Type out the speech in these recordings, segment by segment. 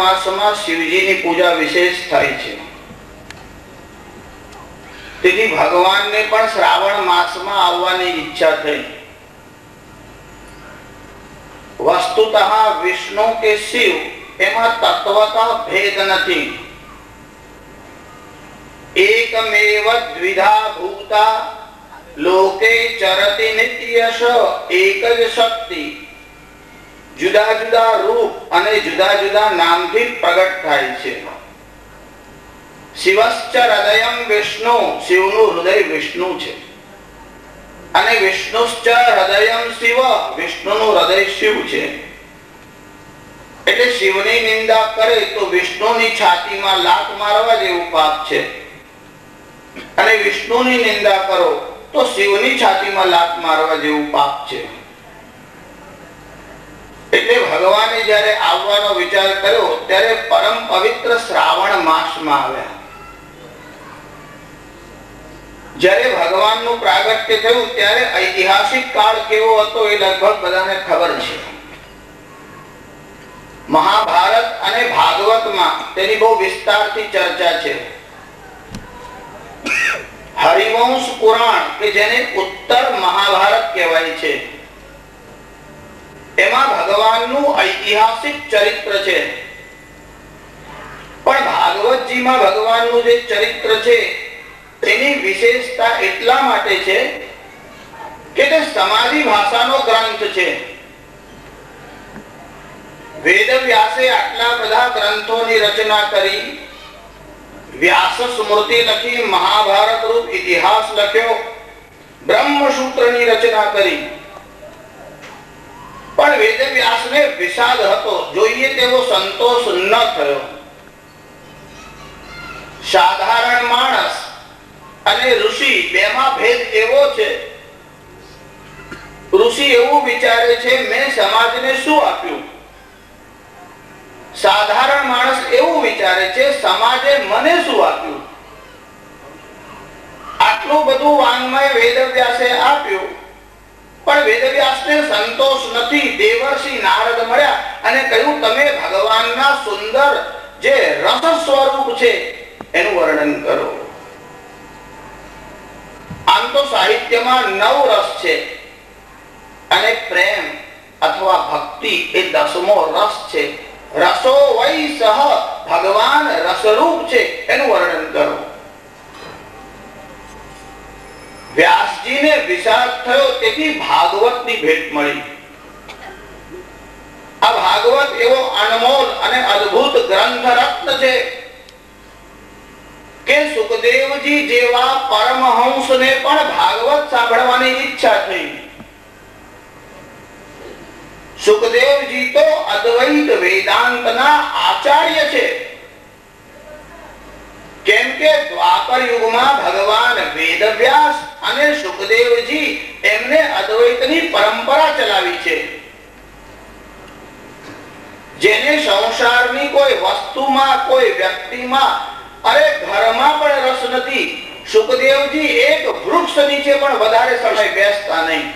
માસમાં શિવજીની પૂજા વિશેષ થાય છે. તેથી ભગવાનને પણ શ્રાવણ માસમાં આવવાની ઈચ્છા થઈ. વસ્તુતઃ વિષ્ણુ કે શિવ એમાં તત્વતા ભેદ નથી. એકમેવ દ્વિધા ભૂતા લોકે ચરતિ નિત્યશ. એક જ શક્તિ જુદા જુદા રૂપ અને જુદા જુદા નામથી પ્રગટ થાય છે. શિવશ્ચ હૃદયં વિષ્ણુ, શિવનું હૃદય વિષ્ણુ છે. અને વિષ્ણુશ્ચ હૃદયં શિવ, વિષ્ણુનું હૃદય શિવ છે. એટલે શિવની નિંદા કરે તો વિષ્ણુની છાતીમાં લાત મારવા જેવું પાપ છે, અને વિષ્ણુની નિંદા કરો તો શિવની છાતીમાં લાત મારવા જેવું પાપ છે. એટલે ભગવાને જ્યારે આવવાનો વિચાર કર્યો ત્યારે પરમ પવિત્ર શ્રાવણ માસમાં આવ્યા. જ્યારે ભગવાનનું પ્રાગટ્ય થયું ત્યારે ઐતિહાસિક કાળ કેવો હતો એ લગભગ બધાને ખબર છે. મહાભારત અને ભાગવતમાં તેની બહુ વિસ્તારથી ચર્ચા છે. હરિવંશ પુરાણ કે જેને ઉત્તર મહાભારત કહેવાય છે, એમાં ભગવાનનું ઐતિહાસિક ચરિત્ર છે. પણ ભાગવતજીમાં ભગવાનનું જે ચરિત્ર છે તેની વિશેષતા એટલા માટે છે કે તે સમાધિ ભાષાનો ગ્રંથ છે. વેદ વ્યાસે આટલા બધા ગ્રંથોની રચના કરી, વ્યાસ સ્મૃતિ લખી, મહાભારત રૂપ ઇતિહાસ લખ્યો, બ્રહ્મસૂત્રની રચના કરી. પણ વેદ વ્યાસને વિષાદ હતો, જોઈએ તેવો સંતોષ ન થયો. સાધારણ માણસ અને ઋષિ બેમાં ભેદ એવો છે, ઋષિ એવું વિચારે છે મેં સમાજને શું આપ્યું, સાધારણ માણસ એવું વિચારે છે સમાજે મને શું આપ્યું. આટલું બધું વાંગ્મય વેદવ્યાસે આપ્યું, પણ વેદવ્યાસને સંતોષ નથી. દેવર્ષિ નારદ મળ્યા અને કહ્યું તમે ભગવાનના સુંદર જે રસ સ્વરૂપ છે એનું વર્ણન કરો. આમ તો સાહિત્યમાં 9 રસ છે અને પ્રેમ અથવા ભક્તિ એ 10મો રસ છે. રસો વૈ સહ, ભગવાન રસરૂપ છે એનું વર્ણન કરો. વ્યાસજીને વિષાદ થયો, તેથી ભાગવતની ભેટ મળી. આ ભાગવત એવો અનમોલ અને અદ્ભુત ગ્રંથ રત્ન છે કે સુખદેવજી જેવા પરમહંસને પણ ભાગવત સાંભળવાની ઈચ્છા થઈ. સુખદેવજી તો અદ્વૈત વેદાંતના આચાર્ય છે, કેમ કે દ્વાપર યુગમાં ભગવાન વેદવ્યાસ અને સુખદેવજી એમને અદ્વૈતની પરંપરા ચલાવી છે. જેને સંસારની કોઈ વસ્તુમાં, કોઈ વ્યક્તિમાં, અરે ઘરમાં પણ રસ નથી, સુખદેવજી એક વૃક્ષ નીચે પણ વધારે સમય બેસતા નહીં.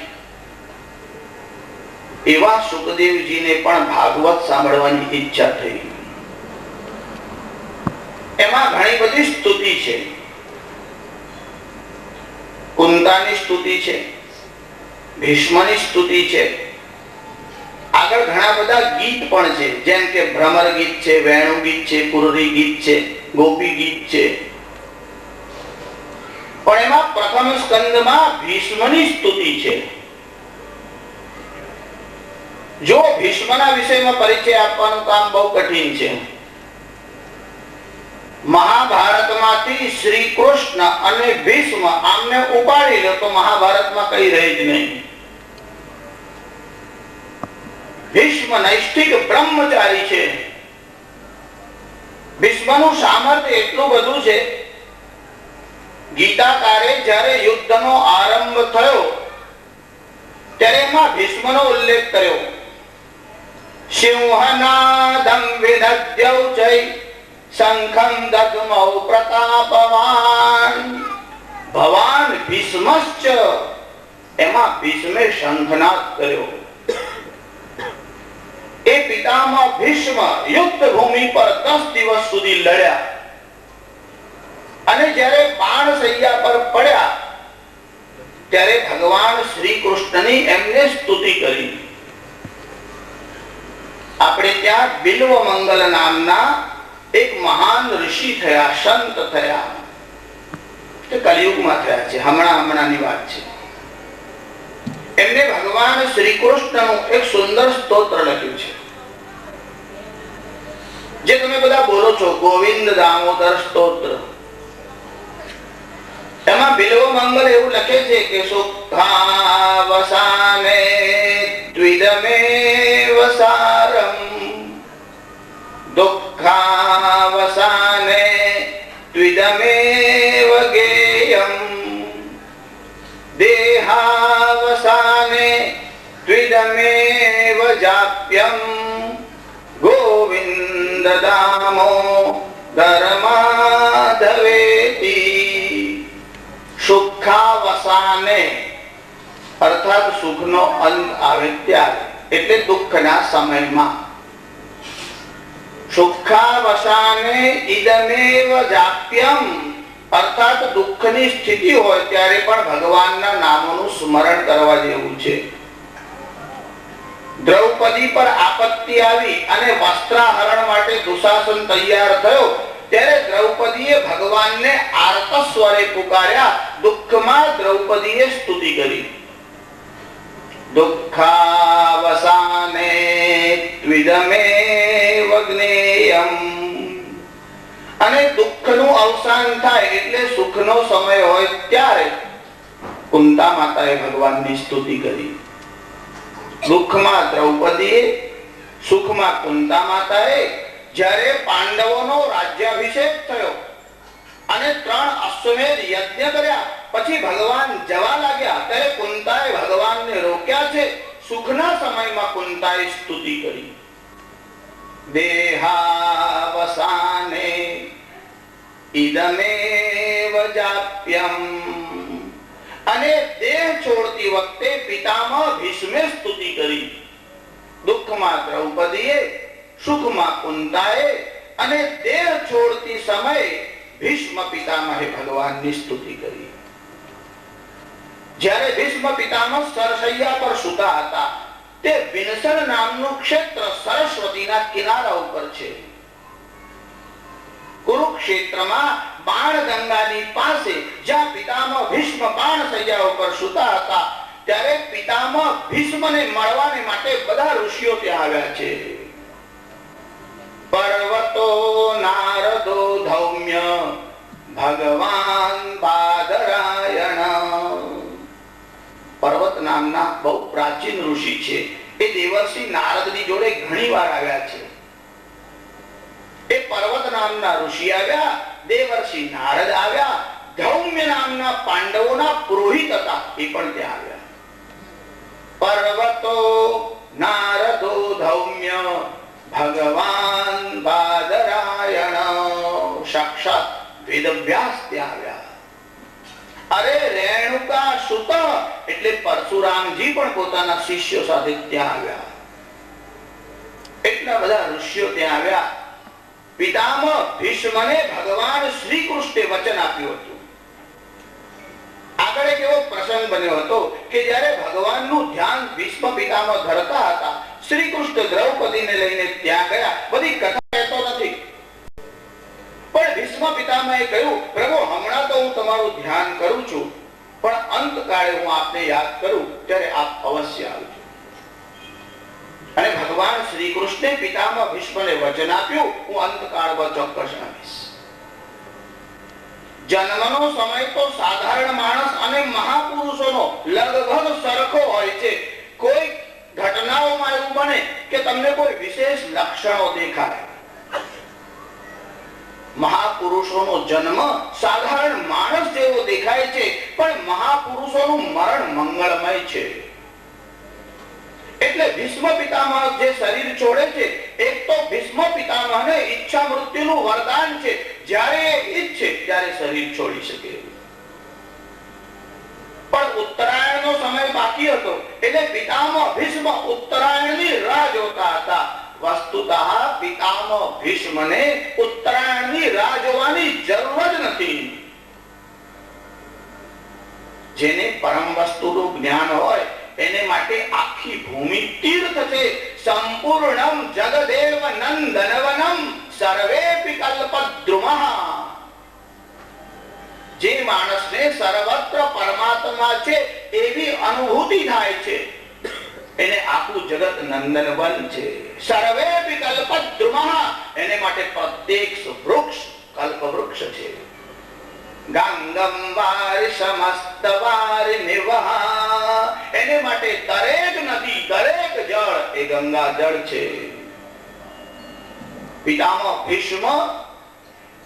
એવા સુખદેવજીને પણ ભાગવત સાંભળવાની ઈચ્છા થઈ. એમાં ઘણી બધી સ્તુતિ છે. કુંતાની સ્તુતિ છે, ભીષ્મની સ્તુતિ છે. આગળ ઘણા બધા ગીત પણ છે, જેમ કે ભ્રમર ગીત છે, વેણુ ગીત છે, પુરરી ગીત છે, ગોપી ગીત છે. પણ એમાં પ્રથમ સ્કંદમાં ભીષ્મની સ્તુતિ છે. જો ભીષ્મના વિષયમાં પરિચય આપવાનું કામ બહુ કઠિન છે. મહાભારતમાંથી શ્રી કૃષ્ણ અને ભીષ્મ આમને ઉપાડી લો તો મહાભારતમાં કઈ રહે જ નહીં. ભીષ્મ નૈષ્ઠિક બ્રહ્મચારી છે. ભીષ્મનું સામર્થ્ય એટલું બધું છે, ગીતાકારે જ્યારે યુદ્ધનો આરંભ થયો ત્યારે એમાં ભીષ્મનો ઉલ્લેખ કર્યો. સિંહનાદં વિનદ્યૌચૈ શંખં દદ્મૌ પ્રતાપવાન. ભવાન ભીષ્મશ્ચ, એમાં ભીષ્મે શંખનાદ કર્યો. એ પિતામહ ભીષ્મ યુદ્ધ ભૂમિ પર 10 દિવસ સુધી લડ્યા અને જ્યારે બાણ શૈયા પર પડ્યા ત્યારે ભગવાન શ્રી કૃષ્ણની એમને સ્તુતિ કરી. આપણે ત્યાં બિલ્વ મંગલ નામના એક મહાન ઋષિ થયા, સંત થયા. તે કલિયુગમાં થયા છે, હમણાંની વાત છે. એમને ભગવાન શ્રી કૃષ્ણનું એક સુંદર સ્તોત્ર લખ્યું છે, જે તમે બધા બોલો છો, ગોવિંદ દામોદર સ્તોત્ર. એમાં બિલ્વ મંગલ એવું લખે છે કે સુખાવસાને દ્વિદમેવ સારમ, દુઃખાવસાને દ્વિદમેવ ગેયમ, દેહાવસાને દ્વિદમેવ જાપ્યમ, ગોવિંદ દામોદર માધવેતિ. સુખાવસાને અર્થાત સુખનો અંત આવે ત્યારે, એટલે દુઃખના સમયમાં. સુખાવસાને ઇદમેવ જાપ્યમ અર્થાત દુઃખની સ્થિતિ હોય ત્યારે પણ ભગવાનના નામોનું સ્મરણ કરવા જેવું છે. દ્રૌપદી પર આપત્તિ આવી અને વસ્ત્રાહરણ માટે દુશાસન તૈયાર થયો ત્યારે દ્રૌપદીએ ભગવાનને આર્ત સ્વરે પુકાર્યા. દુઃખમાં દ્રૌપદીએ સ્તુતિ કરી. દુઃખાવસાને ત્વિદમેવ જ્ઞેયમ. અને દુઃખનું અવસાન થાય એટલે સુખનો સમય હોય ત્યારે કુંતા માતાએ ભગવાનની સ્તુતિ કરી. દુઃખમાં દ્રૌપદીએ, સુખમાં કુંતા માતાએ. જ્યારે પાંડવોનો રાજ્યાભિષેક થયો અને 3 અશ્વમેધ યજ્ઞ કર્યા પછી ભગવાન જવા લાગ્યા ત્યારે કુંતાએ ભગવાનને રોક્યા છે. સુખના સમયમાં કુંતાએ સ્તુતિ કરી. દેહાવસાને ઇદમેવ જાપ્યમ. અને દેહ છોડતી વખતે પિતામહ ભીષ્મે સ્તુતિ કરી. દુઃખમાં દ્રૌપદીએ, સુખમાં કુંતાએ અને દેહ છોડતી સમયે ભીષ્મ પિતામહે ભગવાનની સ્તુતિ કરી. જ્યારે ભીષ્મ પિતામહ સરસૈયા પર સૂતા હતા તે વિનસન નામનું ક્ષેત્ર સરસ્વતીના કિનારા ઉપર છે. કુરુક્ષેત્રમાં બાણગંગાની પાસે જ્યાં પિતામહ ભીષ્મ બાણશૈયા ઉપર સૂતા હતા ત્યારે પિતામહ ભીષ્મને મળવાને માટે બધા ઋષિઓ ત્યાં આવ્યા છે. પર્વતો નારદો ધૌમ્ય ભગવાન બાદરાયણ. પર્વત નામના બહુ પ્રાચીન ઋષિ છે. એ દેવર્ષિ નારદની જોડે ઘણી વાર આવ્યા છે. એ પર્વત નામના ઋષિ આવ્યા, દેવર્ષિ નારદ આવ્યા, ધૌમ્ય નામના પાંડવોના પુરોહિત હતા એ પણ ત્યાં આવ્યા. પર્વતો નારદો ધૌમ્ય ભગવાન બાદરાયણ. સાક્ષાત વેદવ્યાસ ત્યાં આવ્યા. અરે રેણુકા સુત એટલે પરશુરામજી પણ પોતાના શિષ્યો સાથે ત્યાં આવ્યા. એટલા બધા ઋષિઓ ત્યાં આવ્યા. પિતામહ ભીષ્મને ભગવાન શ્રી કૃષ્ણે વચન આપ્યું હતું. આગળ એક એવો પ્રસંગ બન્યો હતો કે જ્યારે ભગવાનનું ધ્યાન ભીષ્મ પિતામહ ધરતા હતા, શ્રી કૃષ્ણ દ્રૌપદીને લઈને ત્યાં ગયા. બધી કથા કહેતો નથી, પણ ભીષ્મ પિતામહે કહ્યું, પ્રભુ હમણાં તો હું તમારું ધ્યાન કરું છું, પણ અંતકાળે હું આપને યાદ કરું ત્યારે આપ અવશ્ય આવજો. અને ભગવાન શ્રી કૃષ્ણે પિતામહ ભીષ્મને વચન આપ્યું, હું અંતકાળમાં ચોક્કસ આવીશ. જન્મનો સમય તો સાધારણ માણસ અને મહાપુરુષોનો લગભગ સરખો હોય છે. કોઈ ઘટનાઓમાં એવું બને કે તમને કોઈ વિશેષ લક્ષણો દેખાય. મહાપુરુષોનો જન્મ સાધારણ માણસ જેવો દેખાય છે, પણ મહાપુરુષોનું મરણ મંગળમય છે. એટલે ભીષ્મ પિતામહ જે શરીર છોડે છે, એક તો ભીષ્મ પિતામહને ઈચ્છા મૃત્યુનું વરદાન છે. જ્યારે એ ઈચ્છે ત્યારે શરીર છોડી શકે. પણ ઉત્તરાયણનો સમય બાકી હતો એટલે પિતામહ ભીષ્મ ઉત્તરાયણની રાહ જોતા હતા. વસ્તુતઃ પિતામહ ભીષ્મને ઉત્તરાયણની રાહ જોવાની જરૂર જ નથી. જેને પરમ વસ્તુનું જ્ઞાન હોય એને માટે આખી ભૂમિ તીર્થ છે. સંપૂર્ણમ જગદેવ નંદનવનમ સર્વેપી કલ્પદ્રુમઃ. જે માણસને સર્વત્ર પરમાત્મા છે એવી અનુભૂતિ થાય છે એને આખું જગત નંદનવન છે. સર્વેપી કલ્પદ્રુમઃ. એને માટે પ્રત્યેક વૃક્ષ કલ્પવૃક્ષ છે. ગંગમ વારિ સમસ્ત વારિ નિવહા. એને માટે દરેક નદી દરેક જળ એ ગંગા જળ છે. પિતામહ ભીષ્મ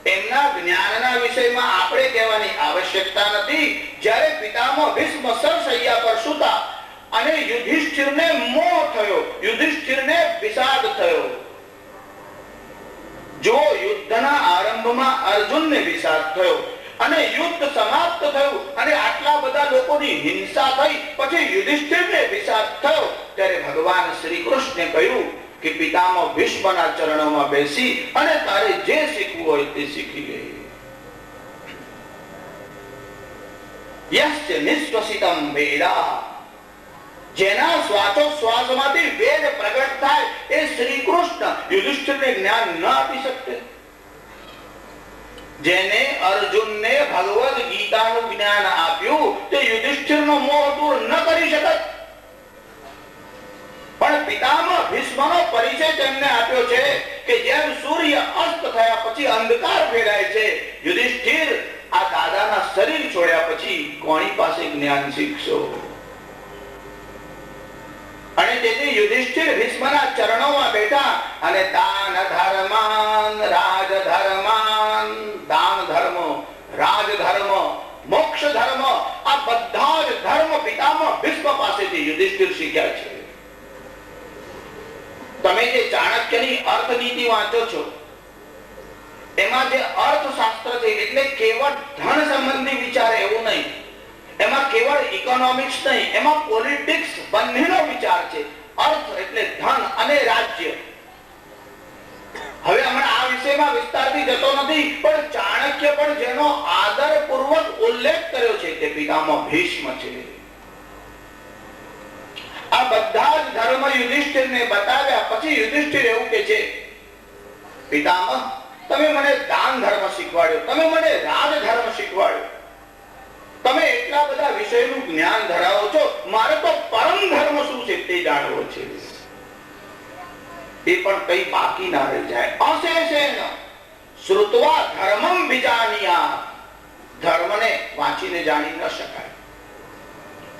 એમના જ્ઞાનના વિષયમાં આપણે કહેવાની આવશ્યકતા નથી. જ્યારે પિતામહ ભીષ્મ સરસૈયા પર સૂતા અને યુધિષ્ઠિરને મોહ થયો, યુધિષ્ઠિરને વિષાદ થયો. જો યુદ્ધના આરંભમાં અર્જુનને વિષાદ થયો અને યુદ્ધ સમાપ્ત થયું અને આટલા બધા લોકોની હિંસા થઈ પછી યુધિષ્ઠિરને વિષાદ થયો, ત્યારે ભગવાન શ્રી કૃષ્ણે કહ્યું કે પિતામહ ભીષ્મના ચરણોમાં બેસી અને તારે જે શીખવું હોય તે શીખી લે. યસ્ય નિશ્વસિતમ વેદા. જેના શ્વાસોશ્વાસમાંથી વેદ પ્રગટ થાય એ શ્રી કૃષ્ણ યુધિષ્ઠિરને જ્ઞાન ન આપી શકતે. જેને અર્જુનને ભગવદ ગીતાનું જ્ઞાન આપ્યું તે યુધિષ્ઠિરનો મોહ દૂર ન કરી શકત. પણ પિતામહ ભીષ્મનો પરિચય તેમને આપ્યો છે કે જેમ સૂર્ય અસ્ત થયા પછી અંધકાર ફેરાય છે, યુધિષ્ઠિર આ દાદાના શરીર છોડ્યા પછી કોની પાસે જ્ઞાન શીખશો? અને તેથી યુધિષ્ઠિર ભીષ્મના ચરણોમાં બેઠા અને દાન ધર્માન રાજ ધર્માન, દાન ધર્મ, રાજ ધર્મ, મોક્ષ ધર્મ, આ બધા જ ધર્મ પિતામહ ભીષ્મ પાસેથી યુધિષ્ઠિર શીખ્યા છે. તમે જે ચાણક્યની અર્થનીતિ વાંચો છો એમાં જે અર્થશાસ્ત્ર છે એટલે કેવળ ધન સંબંધી વિચાર એવું નહીં, એમાં કેવળ ઇકોનોમિક્સ નહીં, એમાં પોલિટિક્સ બંનેનો વિચાર છે. અર્થ એટલે ધન અને રાજ્ય. હવે હમણાં આ વિષયમાં વિસ્તારથી જતો નથી, પણ ચાણક્ય પણ જેનો આદરપૂર્વક ઉલ્લેખ કર્યો છે તે પિતામહ ભીષ્મ છે. આ બધા જ ધર્મ યુધિષ્ઠિરને બતાવ્યા પછી યુધિષ્ઠિર એવું કે છે, પિતામહ તમે મને દાન ધર્મ શીખવાડ્યો, તમે મને રાજ ધર્મ શીખવાડ્યો, તમે એટલા બધા વિષયનું જ્ઞાન ધરાવો છો, મારે તો પરમ ધર્મ શું છે તે જાણવો છે. એ પણ કઈ બાકી ના રહી જાય. અશેષેન શ્રુત્વા ધર્મમ વિજાનીયા. ધર્મને વાંચીને જાણી ન શકાય.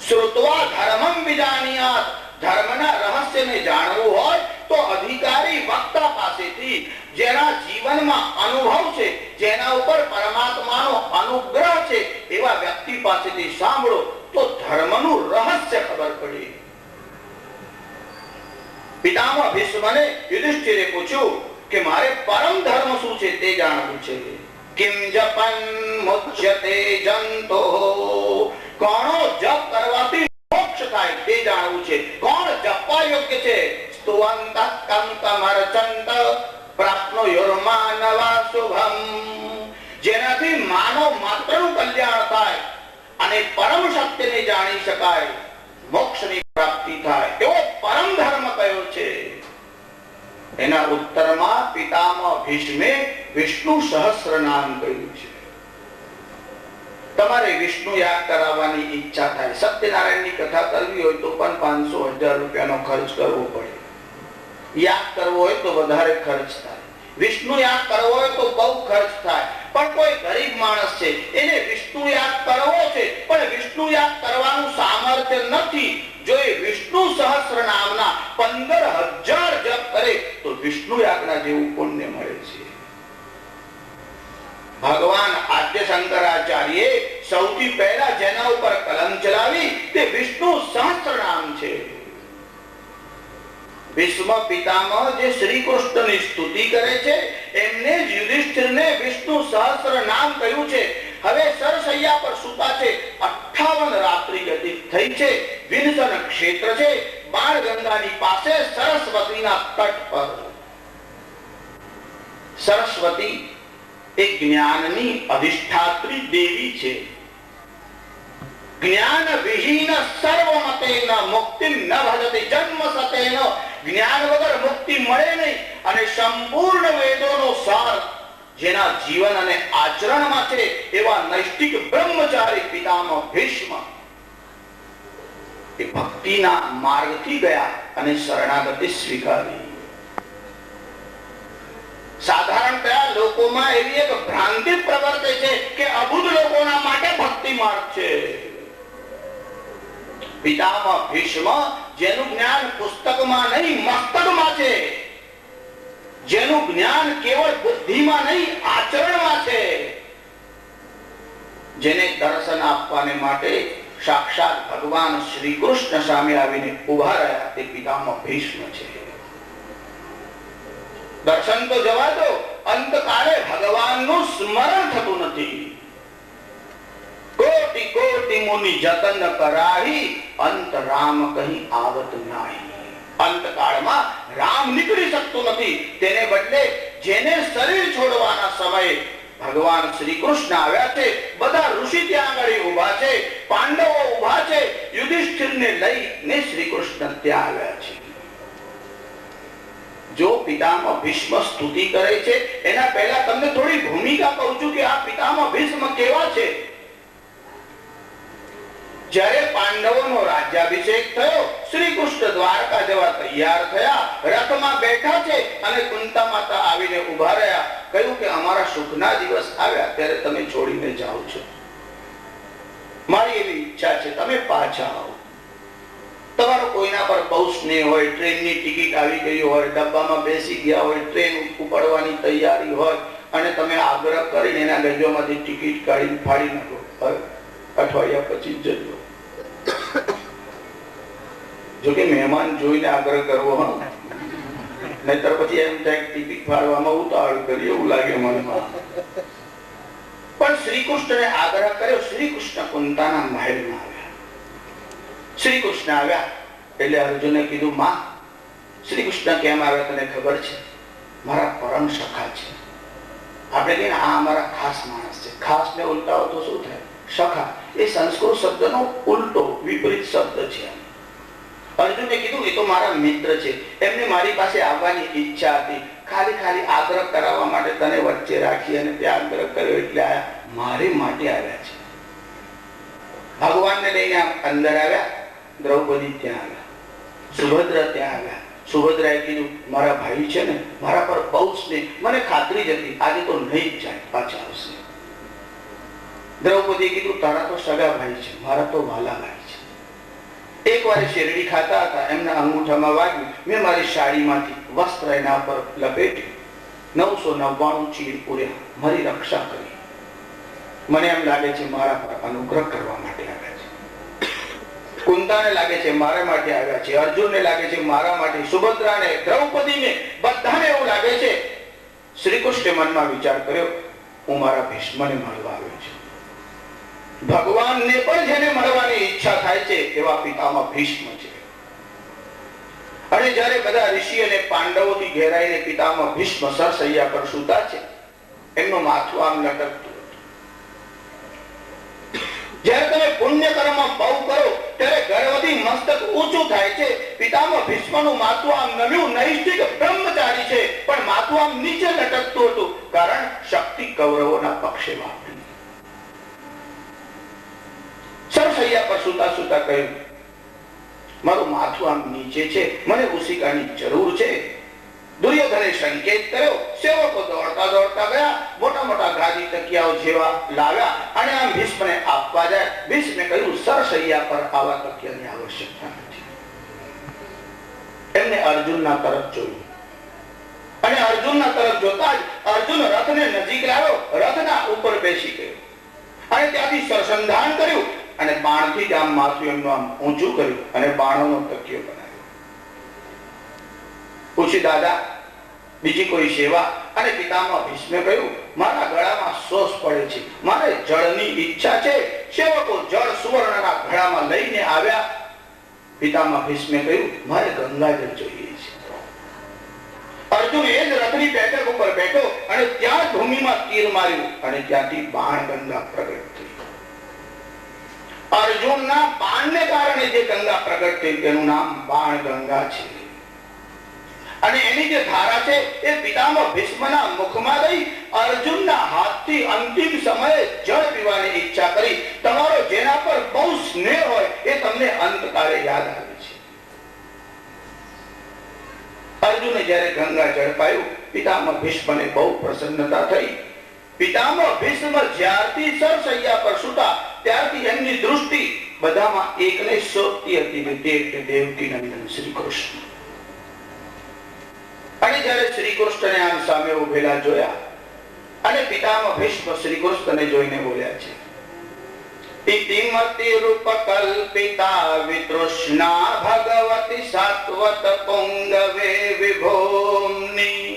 શ્રુત્વા ધર્મમ વિજાનીયાત. ધર્મના રહસ્યને જાણવું હોય તો અધિકારી વક્તા પાસેથી, જેના જીવનમાં અનુભવ છે, જેના ઉપર પરમાત્માનો અનુગ્રહ છે એવા વ્યક્તિ પાસેથી સાંભળો તો ધર્મનું રહસ્ય ખબર પડે. પિતામહ ભીષ્મને યુધિષ્ઠિરે પૂછ્યું કે મારે પરમ ધર્મ શું છે તે જાણવું છે. કિમ જપન મુચ્યતે જંતો. કોનો જપ કરવાથી મોક્ષ થાય તે જાણવું છે. કોણ જપવા યોગ્ય છે? સ્તુવંત કંકમર્ચંત પ્રાપ્નોર્માનવા શુભમ. જેનાથી માનવ માત્રનું કલ્યાણ થાય અને પરમ સત્યને જાણી શકાય, મોક્ષની પ્રાપ્તિ થાય એવો પરમ ધર્મ કયો છે? એના ઉત્તરમાં પિતામહ ભીષ્મે વિષ્ણુ સહસ્ર નામ કહ્યું છે. તમારે વિષ્ણુ યાદ કરાવવાની ઈચ્છા થાય, સત્યનારાયણની કથા કરવી હોય તો પણ 500,000 રૂપિયાનો ખર્ચ કરવો પડે. યાદ કરવો હોય તો વધારે ખર્ચ થાય. વિષ્ણુ યાદ કરવો હોય તો બહુ ખર્ચ થાય. પણ કોઈ ગરીબ માણસ છે, એને વિષ્ણુ યાદ કરવો છે પણ વિષ્ણુ યાદ કરવાનું સામર્થ્ય નથી, જો એ વિષ્ણુ સહસ્ર નામના 15,000 જપ કરે તો વિષ્ણુ યાદના જેવું પુણ્ય મળે છે. ભગવાન આદ્ય શંકરાચાર્ય સૌથી પહેલા જેના ઉપર કલમ ચલાવી તે વિષ્ણુ સહસ્ર નામ છે. ભીષ્મ પિતામહ જે શ્રી કૃષ્ણની સ્તુતિ કરે છે એમને જ યુધિષ્ઠિરને વિષ્ણુ સહસ્ર નામ કહ્યું છે. હવે સરસૈયા પર સૂતા છે. 58 રાત્રિ વ્યતીત થઈ છે. વિંધન ક્ષેત્ર છે, બાણગંગાની પાસે સરસ્વતીના તટ પર. સરસ્વતી એ જ્ઞાનની અધિષ્ઠાત્રી દેવી છે. જ્ઞાન વિહીન સર્વમતેન મુક્તિ ન ભજતિ જન્મ સતેન. જ્ઞાન વગર મુક્તિ મળે નહીં. અને સંપૂર્ણ વેદોનો સાર જેના જીવન અને આચરણમાં છે એવા નૈષ્ઠિક બ્રહ્મચારી પિતામહ ભીષ્મ એ ભક્તિના માર્ગથી ગયા અને શરણાગતિ સ્વીકારી. સાધારણતયા લોકોમાં એવી એક ભ્રાંતિ પ્રવર્તે છે કે અબુદ્ધ લોકોના માટે ભક્તિ માર્ગ છે. પિતામહ ભીષ્મ જેનું જ્ઞાન પુસ્તકમાં નહીં મસ્તકમાં છે, જેનું જ્ઞાન કેવળ બુદ્ધિમાં નહીં આચરણમાં છે, જેને દર્શન આપવાને માટે સાક્ષાત ભગવાન શ્રી કૃષ્ણ સામે આવીને ઉભા રહ્યા તે પિતામહ ભીષ્મ છે. દર્શન તો જવા દો, અંતકાળે ભગવાનનું સ્મરણ થતું નથી. કોટી કોટી મુનિ જતન કરાહી અંત રામ કહી આવત નાહી. અંતકાળમાં રામ નીકળી શકતું નથી. તેને બદલે જેને શરીર છોડવાના સમયે ભગવાન શ્રી કૃષ્ણ આવ્યા છે, બધા ઋષિ ત્યાં આગળ ઉભા છે, પાંડવો ઉભા છે, યુધિષ્ઠિરને લઈને શ્રી કૃષ્ણ ત્યાં આવ્યા છે. જો પિતામહ ભીષ્મ સ્તુતિ કરે છે એના પહેલા તમને થોડી ભૂમિકા કહું છું કે આ પિતામહ ભીષ્મ કેવા છે. જ્યારે પાંડવોનો રાજ્યાભિષેક થયો, શ્રી કૃષ્ણ દ્વારકા જવા તૈયાર થયા, રથમાં બેઠા છે અને કુંતા માતા આવીને ઉભા રહ્યા. કહ્યું કે અમારા સુખના દિવસ આવ્યા ત્યારે તમે છોડીને જાઓ છો. મારી એવી ઈચ્છા છે તમે પાછા આવો. તમારો કોઈના પર બહુ સ્નેહ હોય, ટ્રેનની ટિકિટ આવી ગઈ હોય, ડબ્બામાં બેસી ગયા હોય, ટ્રેન ઉપડવાની તૈયારી હોય અને તમે આગ્રહ કરીને એના ગજોમાંથી ટિકિટ કાઢીને ફાડી નાખો. અઠવાડિયા પછી જજો. જોકે મહેમાન જોઈને આગ્રહ કરવો, હા, નહીતર પછી એમ થાય ટિકિટ ફાડવામાં ઉતાવળ કરી એવું લાગે મનમાં. પણ શ્રી કૃષ્ણને આગ્રહ કર્યો. શ્રી કૃષ્ણ કુંતાના મહેલમાં આવ્યા. શ્રી કૃષ્ણ આવ્યા એટલે અર્જુને કીધું, માં શ્રી કૃષ્ણ કેમ આવ્યા તને ખબર છે? મારા પરમ સખા છે. આપણે કહીએ આ અમારા ખાસ માણસ છે. ખાસ ને ઉલટાવો તો શું થાય? સખા એ સંસ્કૃત શબ્દનો ઉલટો વિપરીત શબ્દ છે. અર્જુને કીધું એ તો મારા મિત્ર છે, એમને મારી પાસે આવવાની ઈચ્છા હતી, ખાલી આગ્રહ કરાવવા માટે તને વચ્ચે રાખી અને તે આગ્રહ કર્યો એટલે આયા. મારે માટે આવ્યા છે. ભગવાનને લઈને અંદર આવ્યા. દ્રૌપદી ત્યાં આવ્યા, સુભદ્રા ત્યાં આવ્યા. સુભદ્રાએ કીધું મારા ભાઈ છે ને, મારા પર બહુ સ્નેહ, મને ખાતરી જ હતી આજે તો નહીં જ જાય, પાછા આવશે. દ્રૌપદીએ કીધું તારા તો સગા ભાઈ છે, મારા તો વાલા ભાઈ છે. એક વાર શેરડી ખાતા હતા, એમના અંગૂઠામાં વાગ્યું, મેં મારી સાડીમાંથી વસ્ત્ર એના પર લપેટ્યું, 999 ચીર પૂર્યા, મારી રક્ષા કરી. મને એમ લાગે છે મારા પર અનુગ્રહ કરવા માટે આવ્યા છે. કુંતાને લાગે છે મારા માટે આવ્યા છે, અર્જુનને લાગે છે મારા માટે, સુભદ્રાને, દ્રૌપદીને, બધાને એવું લાગે છે. શ્રી કૃષ્ણે મનમાં વિચાર કર્યો હું મારા ભીષ્મને મળવા આવ્યો છું. ભગવાનને પણ જેને મળવાની ઈચ્છા થાય છે એવા પિતામહ ભીષ્મ છે. અને જ્યારે બધા ઋષિ અને પાંડવોથી ઘેરાઈને પિતામહ ભીષ્મ સરસૈયા પર સૂતા છે, એમનું માથું આમ લટકતું. જ્યારે તમે પુણ્ય કર્મ બહુ કરો ત્યારે ગર્વથી મસ્તક ઊંચું થાય છે. પિતામહ ભીષ્મનું માથું આમ નમ્યું, નૈષ્ઠિક બ્રહ્મચારી છે, પણ માથું આમ નીચે લટકતું હતું, કારણ શક્તિ કૌરવોના પક્ષે વાપરી. સરસૈયા પર સુતા સુતા કહ્યું મારું માથું આમ નીચે છે, મને ઉસીકાની જરૂર છે. દુર્યોધને સંકેત કર્યો, સેવકો દોડતા દોડતા ગયા, મોટા મોટા ગાદી તકિયાઓ જેવા લાવ્યા અને આમ ભીષ્મને આપવા જાય. ભીષ્મે કહ્યું સરસૈયા પર આવા તકિયાની આવશ્યકતા નથી. એમને અર્જુનના તરફ જોયું અને અર્જુનના તરફ જોતા જ અર્જુન રથને નજીક લાવ્યો, રથના ઉપર બેસી ગયો અને ત્યાંથી સરસંધાન કર્યું અને બાણથી જ આમ માથું એમનું આમ ઊંચું કર્યું અને બાણોનો તકિયો બનાવ્યો. પૂછી દાદા બીજી કોઈ સેવા? અને પિતામહ ભીષ્મે કહ્યું મારા ગળામાં શોષ પડે છે, મારે જળની ઈચ્છા છે. સેવકો જળ સુવર્ણના ઘડામાં લઈને આવ્યા. પિતામહ ભીષ્મે કહ્યું મારે ગંગાજળ જોઈએ છે. અર્જુન એ જ રથની બેઠક ઉપર બેઠો છાતીમાં તીર માર્યું અને ત્યાંથી બાણ ગંગા પ્રગટ થઈ. અર્જુનના બાણને કારણે જે ગંગા પ્રગટ થઈ તેનું નામ બાણ ગંગા છે. અને એની જે ધારા છે એ પિતામહ ભીષ્મના મુખમાં ગઈ. અર્જુનના હાથથી અંતિમ સમયે જળ પીવાની ઈચ્છા કરી. તમારો જેના પર બહુ સ્નેહ હોય એ તમને અંતકાળે યાદ આવે છે. અર્જુને જ્યારે ગંગા જળ પાયું, પિતામહ ભીષ્મને બહુ પ્રસન્નતા થઈ. પિતામહ ભીષ્મ જ્યારથી સરસૈયા પર સૂતા ત્યારથી એમની દૃષ્ટિ બધામાં એકને શોધતી હતી, તે દેવકી નંદન શ્રી કૃષ્ણ. અને જ્યારે શ્રી કૃષ્ણને આમ સામે ઉભેલા જોયા અને પિતામહ ભીષ્મ શ્રી કૃષ્ણને જોઈને બોલ્યા છે, ઇતિમતિ રૂપ કલ્પિતા વિતૃષ્ણા ભગવતી સાત્વત પુંગવે વિભોમ્ની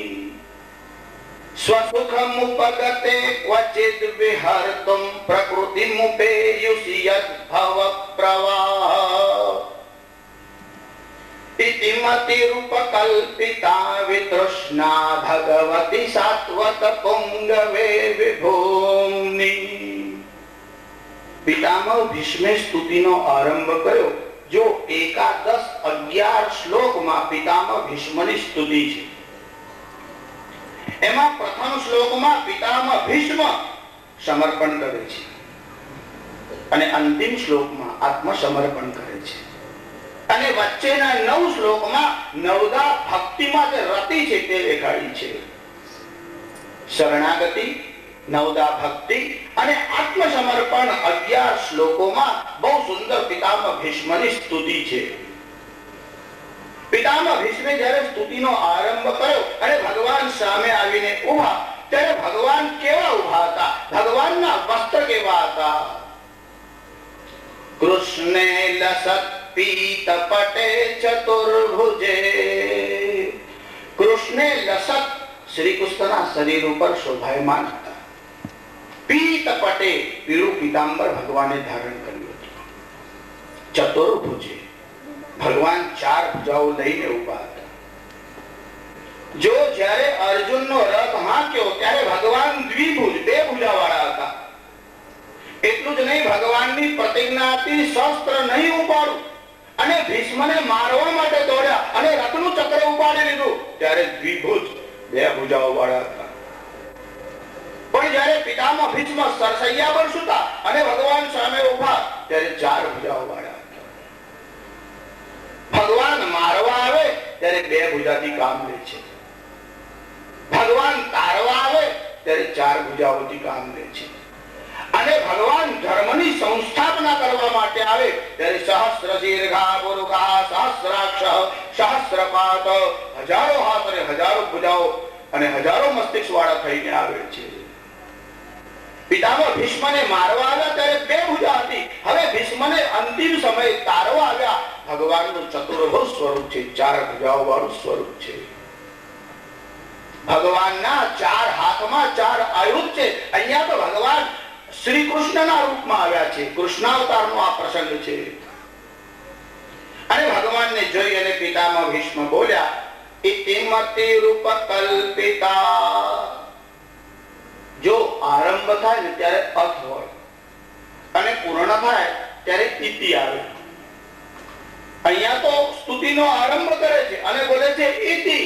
સ્વસુખમુપગતે ક્વચિદ વિહર્તુમ પ્રકૃતિમુપેયુષિ યદ્ભવ પ્રવાહ. ઇતિમતિ રૂપ કલ્પિતા વિતૃષ્ણા ભગવતી સાત્વત પુંગવે વિભોમ્ની. પિતામહ ભીષ્મે સ્તુતિનો આરંભ કર્યો. જો એકાદશ 11 શ્લોકમાં પિતામહ ભીષ્મની સ્તુતિ છે. એમાં પ્રથમ શ્લોકમાં પિતામહ ભીષ્મ સમર્પણ કરે છે અને અંતિમ શ્લોકમાં આત્મસમર્પણ કરે છે. અને વચ્ચેના 9 શ્લોકમાં નવદા ભક્તિમાં જે રતિ છે તે દેખાડી છે. શરણાગતિ, નવદા ભક્તિ અને આત્મસમર્પણ 11 શ્લોકોમાં બહુ સુંદર પિતામહ ભીષ્મની સ્તુતિ છે. પિતામહ ભીષ્મે જ્યારે સ્તુતિનો આરંભ કર્યો અને ભગવાન સામે આવીને ઊભા, ત્યારે ભગવાન કેવા ઊભા હતા? ભગવાનના વસ્ત્ર કેવા હતા? કૃષ્ણે લસત પીત પટે ચતુર્ભુજે. કૃષ્ણે લસત શ્રી કૃષ્ણના શરીર ઉપર શોભાયમાન હતા. પીત પટે પીળું પીતાંબર ભગવાને ધારણ કર્યું હતું. ચતુર્ભુજે ભગવાન 4 ભુજાઓ લઈને ઉભા હતા. જો જ્યારે અર્જુનનો રથ હાંક્યો ત્યારે ભગવાન દ્વિભુજ 2 ભુજાવાળા હતા. એટલું જ નહીં, ભગવાનની પ્રતિજ્ઞા હતી શસ્ત્ર નહીં ઉપાડું. અને ભીષ્મને મારવા માટે દોડ્યા અને રથનું ચક્ર ઉપાડી લીધું ત્યારે દ્વિભુજ 2 ભુજાઓ વાળા હતા. પણ જ્યારે પિતામહ ભીષ્મ સરસૈયા પર સૂતા અને ભગવાન સામે ઉભા ત્યારે 4 ભુજાઓ વાળા હતા. ભગવાન મારવા આવે ત્યારે 2 ભુજાથી કામ લે છે. ભગવાન તારવા આવે ત્યારે 4 ભુજાઓથી કામ લે છે. અને ભગવાન ધર્મની સંસ્થાપના કરવા માટે આવે ત્યારે સહસ્ર દીર્ઘા પુરુષા સહસ્રાક્ષ સહસ્રપાદ, હજારો હાથ અને હજારો ભુજાઓ અને હજારો મસ્તિષ્ક વાળા થઈને આવે છે. પિતામહ ભીષ્મને મારવા આવ્યા ત્યારે 2 ભુજા હતી. હવે ભીષ્મને અંતિમ સમયે તારવા આવ્યા. ભગવાનનું ચતુર્ભુજ સ્વરૂપ છે, 4 ભુજાઓ વાળું સ્વરૂપ છે. ભગવાનના 4 હાથમાં 4 આયુધ છે. અહીંયા તો ભગવાન શ્રી કૃષ્ણના રૂપમાં આવ્યા છે. કૃષ્ણાવતારનો આ પ્રસંગ છે. અને ભગવાનને જોઈ અને પિતામહ ભીષ્મ બોલ્યા, ઇતિમતિ રૂપ કલ્પિતા. જો આરંભ થાય ને ત્યારે અથ હોય અને પૂર્ણ થાય ત્યારે ઇતિ આવે. અહીંયા તો સ્તુતિનો આરંભ કરે છે અને બોલે છે ઇતિ.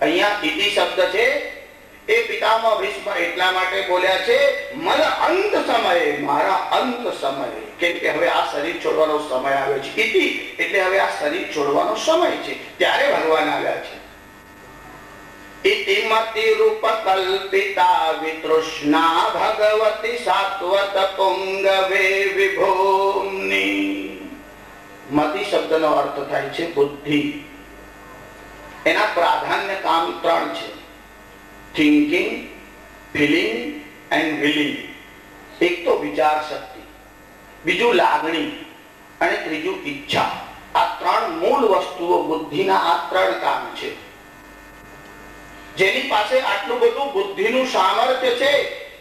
અહીંયા ઇતિ શબ્દ છે એ પિતામહ ભીષ્મ એટલા માટે બોલ્યા છે, મને અંત સમયે, મારા અંત સમયે, કેમ કે હવે આ શરીર છોડવાનો સમય આવ્યો છે. ઇતિ એટલે હવે આ શરીર છોડવાનો સમય છે, ત્યારે ભગવાન આવ્યા છે. ઇતિમતિ રૂપ કલ્પિતા વિતૃષ્ણા ભગવતી સાત્વત પુંગવે વિભોમ્ની. મતિ શબ્દનો અર્થ થાય છે બુદ્ધિ. એના પ્રાધાન્ય કામ 3 છે: થિંકિંગ, ફીલિંગ એન્ડ વિલિંગ. એક તો વિચાર શક્તિ, બીજું લાગણી અને ત્રીજું ઈચ્છા. આ 3 મૂળ વસ્તુઓ બુદ્ધિના આ 3 કામ છે. જેની પાસે આટલું બધું બુદ્ધિનું સામર્થ્ય છે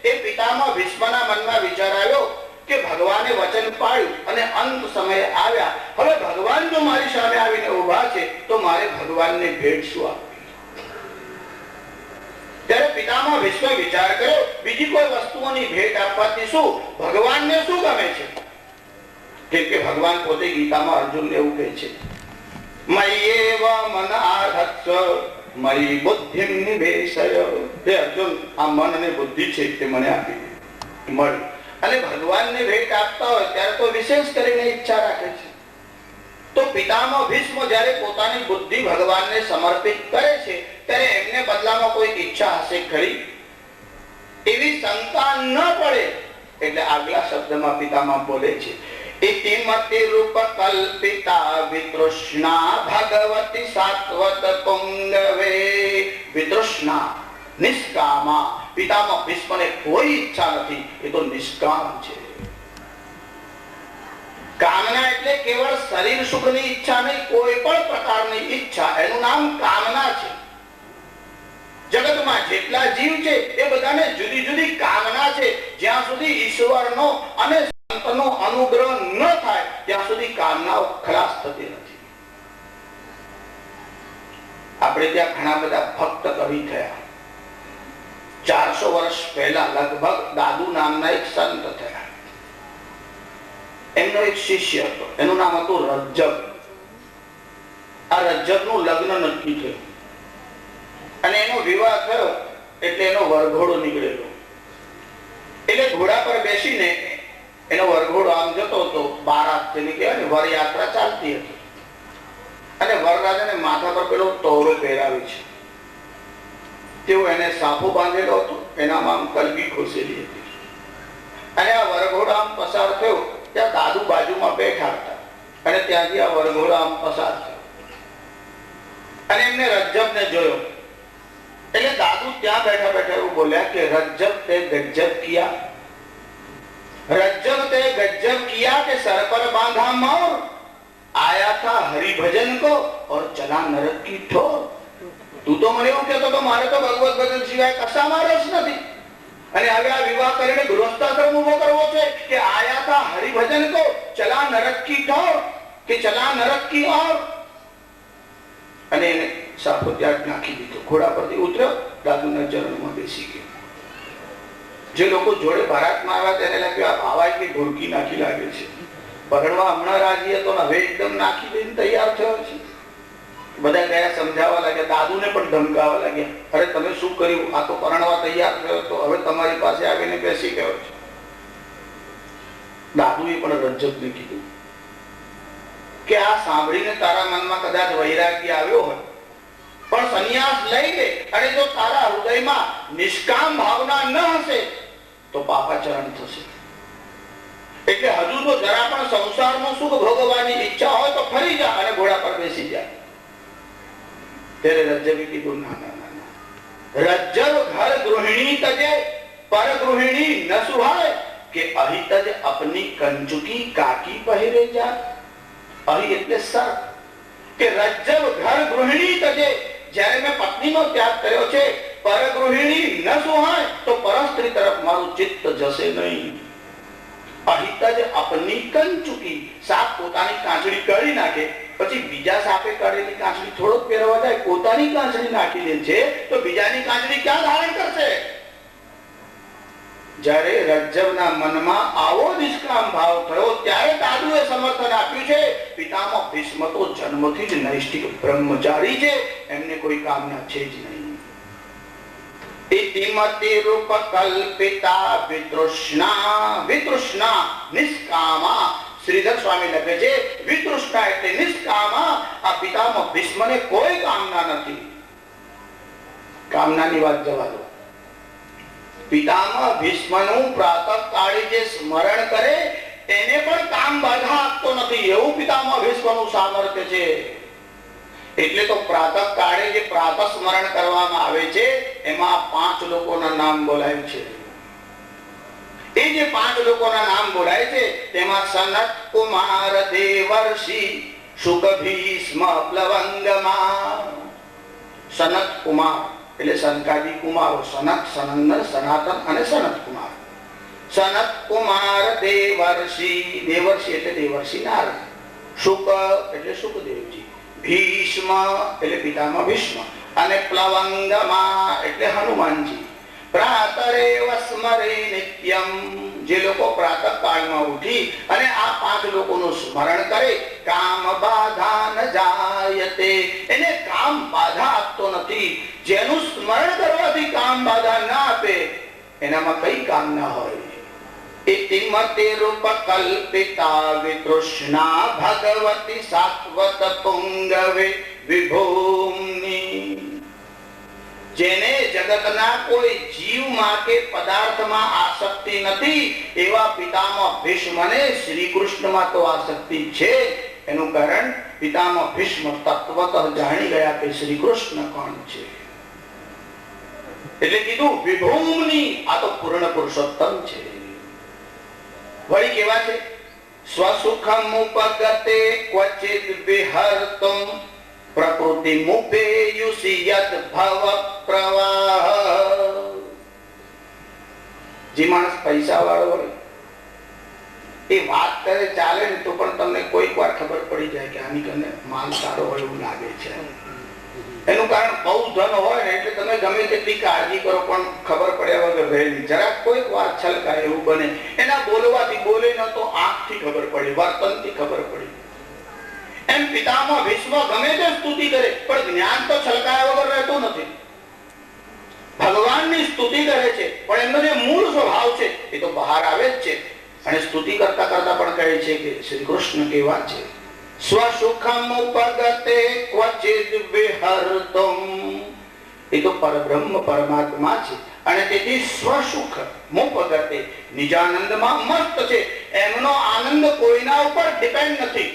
એ પિતામહ ભીષ્મના મનમાં વિચાર આવ્યો કે ભગવાને વચન પાળ્યું અને અંત સમયે આવ્યા. હવે ભગવાન જો મારી સામે આવીને ઉભા છે તો મારે ભગવાનને ભેટ શું આપવી? ત્યારે પિતામહ ભીષ્મ વિચાર કર્યો, બીજી કોઈ વસ્તુઓની ભેટ આપવાથી શું, ભગવાનને શું ગમે છે? કેમ કે ભગવાન પોતે ગીતામાં અર્જુનને એવું કહે છે, મય્યેવ મનાધત્સ્વ મયી બુદ્ધિમ નિવેશય. હે અર્જુન, આ મન અને બુદ્ધિ છે તે મને આપી મળી. અને ભગવાનને ભેટ આપતા હોય ત્યારે તો વિશેષ કરીને ઈચ્છા રાખે છે. તો પિતામહ ભીષ્મ જ્યારે પોતાની બુદ્ધિ ભગવાનને સમર્પિત કરે છે ત્યારે એમને બદલામાં કોઈ ઈચ્છા હશે ખરી? એવી શંકા ન પડે એટલે આગલા શબ્દમાં પિતામહ બોલે છે, ઇતિમતિ રૂપ કલ્પિતા વિતૃષ્ણા ભગવતી સાત્વત પુંગવે. વિતૃષ્ણા, નિષ્કામા. પિતામહ ભીષ્મને કોઈ ઈચ્છા નથી, એ તો નિષ્કામ છે. કામના એટલે કેવળ શરીર સુખની ઈચ્છા નહીં, કોઈ પણ પ્રકારની ઈચ્છા, એનું નામ કામના છે. જગતમાં જેટલા જીવ છે એ બધાને જુદી જુદી કામના છે. જ્યાં સુધી ઈશ્વરનો અને સંતનો અનુગ્રહ ન થાય ત્યાં સુધી કામનાઓ ખલાસ થતી નથી. આપણે ત્યાં ઘણા બધા ભક્ત કવિ થયા. 400 વર્ષ પહેલા લગભગ દાદુ નામના એક સંત થયા. એમનો એક શિષ્ય હતો, એનું નામ હતું રજ્જબ. આ રજ્જબનું લગ્ન નક્કી થયું અને એનો વિવાહ થયો એટલે એનો વરઘોડો નીકળેલો. એટલે ઘોડા પર બેસીને એનો વરઘોડો આમ જતો હતો. બારાત જેને કહેવાય ને, વર યાત્રા ચાલતી હતી. અને વરરાજાને માથા પર પેલો તોરો પહેરાવી છે, તેઓ એને સાફો બાંધેલો હતો, એનામાં આમ કલગી ખોસેલી હતી. અને આ વરઘોડો આમ પસાર થયો ત્યાં દાદુ બાજુમાં બેઠા હતા અને ત્યાંથી આ વરઘોડો આમ પસાર થયો અને એમને રજ્જબને જોયો. એટલે દાદુ ત્યાં બેઠા બેઠા એવું બોલ્યા કે રજ્જબ તે ગજ્જબ કિયા, रज्जब ते गज्जब किया के सर पर बांधा मोर, आया था हरिभजन को और चला नरक की ठोर. તું તો મને એવું કહેતો તો મારે તો ભગવત ભજન સિવાય કશામાં રસ નથી અને હવે આ વિવાહ કરીને ગૃહસ્થાશ્રમ ઉભો કરવો છે કે આયા था हरिभजन को चला नरक की ठोर કે चला नरक की ओर. અને એને સાપો ત્યાગ નાખી દીધો. ઘોડા પરથી ઉતર્યો, દાદુના ચરણમાં બેસી ગયો. જે લોકો જોડે ભારતમાં આવ્યા તેને લાગ્યું આ ભાવાય કે ઢોલકી નાખી લાગે છે. પકડવા હમણાં રાજી હતો ને હવે એકદમ નાખી દઈને તૈયાર થયો છે. બધા ગયા સમજાવવા લાગ્યા, દાદુને પણ ધમકાવવા લાગ્યા, અરે તમે શું કર્યું, આ તો પરણવા તૈયાર થયો તો હવે તમારી પાસે આવીને બેસી ગયો છે. દાદુએ પણ રજ્જબને કીધું કે આ સાંભળીને તારા મનમાં કદાચ વૈરાગ્ય આવ્યો હોય પણ સંન્યાસ લઈ લે અને જો તારા હૃદયમાં નિષ્કામ ભાવના ન હશે તો પાપાચરણ થશે. એટલે હજુ તો જરા પણ સંસારનું સુખ ભોગવવાની ઈચ્છા હોય તો ફરી જા અને ઘોડા પર બેસી જા. ત્યારે રજ્જબે કીધું ના ના ના, રજ્જબ ઘર ગૃહિણી તજે પર ગૃહિણી ન સુહાય કે અહી તજ અપની કંચુકી કાકી પહેરે જા. અહી એટલે સર કે રજ્જબ ઘર ગૃહિણી તજે, જ્યારે મેં પત્નીનો ત્યાગ કર્યો છે, પર ગૃહિણી ન સુહાય તો પરસ્ત્રી તરફ મારું ચિત્ત જશે નહીં. અહિતજ અપની કંચુકી, સાપ પોતાની કાંચડી કાઢી નાખે પછી બીજા સાપે કાઢેલી કાંચડી થોડોક પહેરવા જાય, પોતાની કાંચડી નાખી દે છે તો બીજાની કાંચડી ક્યાં ધારણ કરશે? જ્યારે રજ્જબના મનમાં આવો નિષ્કામ ભાવ થયો ત્યારે દાદુએ સમર્થન આપ્યું છે. પિતામહ ભીષ્મ તો જન્મથી જ નૈષ્ઠિક બ્રહ્મચારી છે, એમને કોઈ કામના છે જ નહીં. ઇતિમતિ રૂપ કલ્પિતા વિતૃષ્ણા, વિતૃષ્ણા નિષ્કામા. શ્રીધર સ્વામી લખે છે વિતૃષ્ણા એટલે નિષ્કામા. આ પિતામહ ભીષ્મને કોઈ કામના નથી. કામનાની વાત જવા દો. પિતામહ ભીષ્મનું પ્રાતઃકાળે જે સ્મરણ કરે એને પણ કામ બાધા આપતો નથી, એવું પિતામહ ભીષ્મનું સામર્થ્ય છે. એટલે તો પ્રાતઃકાળે જે પ્રાતઃ સ્મરણ કરવામાં આવે છે એમાં 5 લોકોના નામ બોલાય છે. એ જે 5 લોકોના નામ બોલાય છે તેમાં સનત કુમાર દેવર્ષિ શુક ભીષ્મ પ્લવંગમા. સનત કુમાર એટલે સનકાદી કુમારો, સનત, સનંદન, સનાતન અને સનત કુમાર. સનત કુમાર દેવર્ષિ, દેવર્ષિ એટલે દેવર્ષિ નારદ. શુક એટલે શુકદેવજી. ભીષ્મ એટલે પિતામહ ભીષ્મ. અને પ્લવંગમાં એટલે હનુમાનજી, પ્રાતરેવ સ્મરે નિત્યમ, જે લોકો પ્રાતઃ કાળમાં ઉઠી અને આ 5 લોકોનું સ્મરણ કરે, કામ બાધા ન જાયતે, એને કામ બાધા આપતો નથી. જેનું સ્મરણ કરવાથી કામ બાધા ના આપે એનામાં કઈ કામ ના હોય. ઇતિમતે રૂપ કલ્પિતા વિતૃષ્ણા ભગવતી સાત્વત પુંગવે વિભૂમ્ની. જેને જગતના કોઈ જીવમાં કે પદાર્થમાં આસક્તિ નથી એવા પિતામહ ભીષ્મને શ્રી કૃષ્ણમાં તો આસક્તિ છે. એનું કારણ પિતામહ ભીષ્મ તત્વતઃ જાણી ગયા કે શ્રી કૃષ્ણ કોણ છે. એટલે કીધું વિભૂમ્ની, આ તો પૂર્ણ પુરુષોત્તમ છે. વળી કેવા છે? સ્વસુખમ ઉપગતે ક્વચિત વિહર્તુમ પ્રકૃતિ મુપેયુષી યદ ભવ પ્રવાહ. જે માણસ પૈસા વાળો હોય એ વાત કરે ચાલે ને તો પણ તમને કોઈક વાર ખબર પડી જાય કે આની કને માલ સારો હોય એવું લાગે છે. એનું કારણ બહુ ધન હોય ને એટલે તમે ગમે તેટલી કાળજી કરો પણ ખબર પડ્યા વગર રહે નહીં. જરાક કોઈક વાત છલકાય એવું બને. એના બોલવાથી બોલે ન તો આંખથી ખબર પડી, વર્તનથી ખબર પડી. એમ પિતામહ ભીષ્મ ગમે તે સ્તુતિ કરે પણ જ્ઞાન તો છલકાયા વગર રહેતું નથી. ભગવાનની સ્તુતિ કરે છે પણ એમનો જે મૂળ સ્વભાવ છે એ તો બહાર આવે જ છે. અને સ્તુતિ કરતા કરતા પણ કહે છે કે શ્રી કૃષ્ણ કેવા છે. સ્વસુખમ ઉપગતે ક્વચિદ વિહર્તુમ, એ તો પરબ્રહ્મ પરમાત્મા છે અને તેથી સ્વસુખ મુપગતે નિજાનંદમાં મસ્ત છે. એમનો આનંદ કોઈના ઉપર ડિપેન્ડ નથી.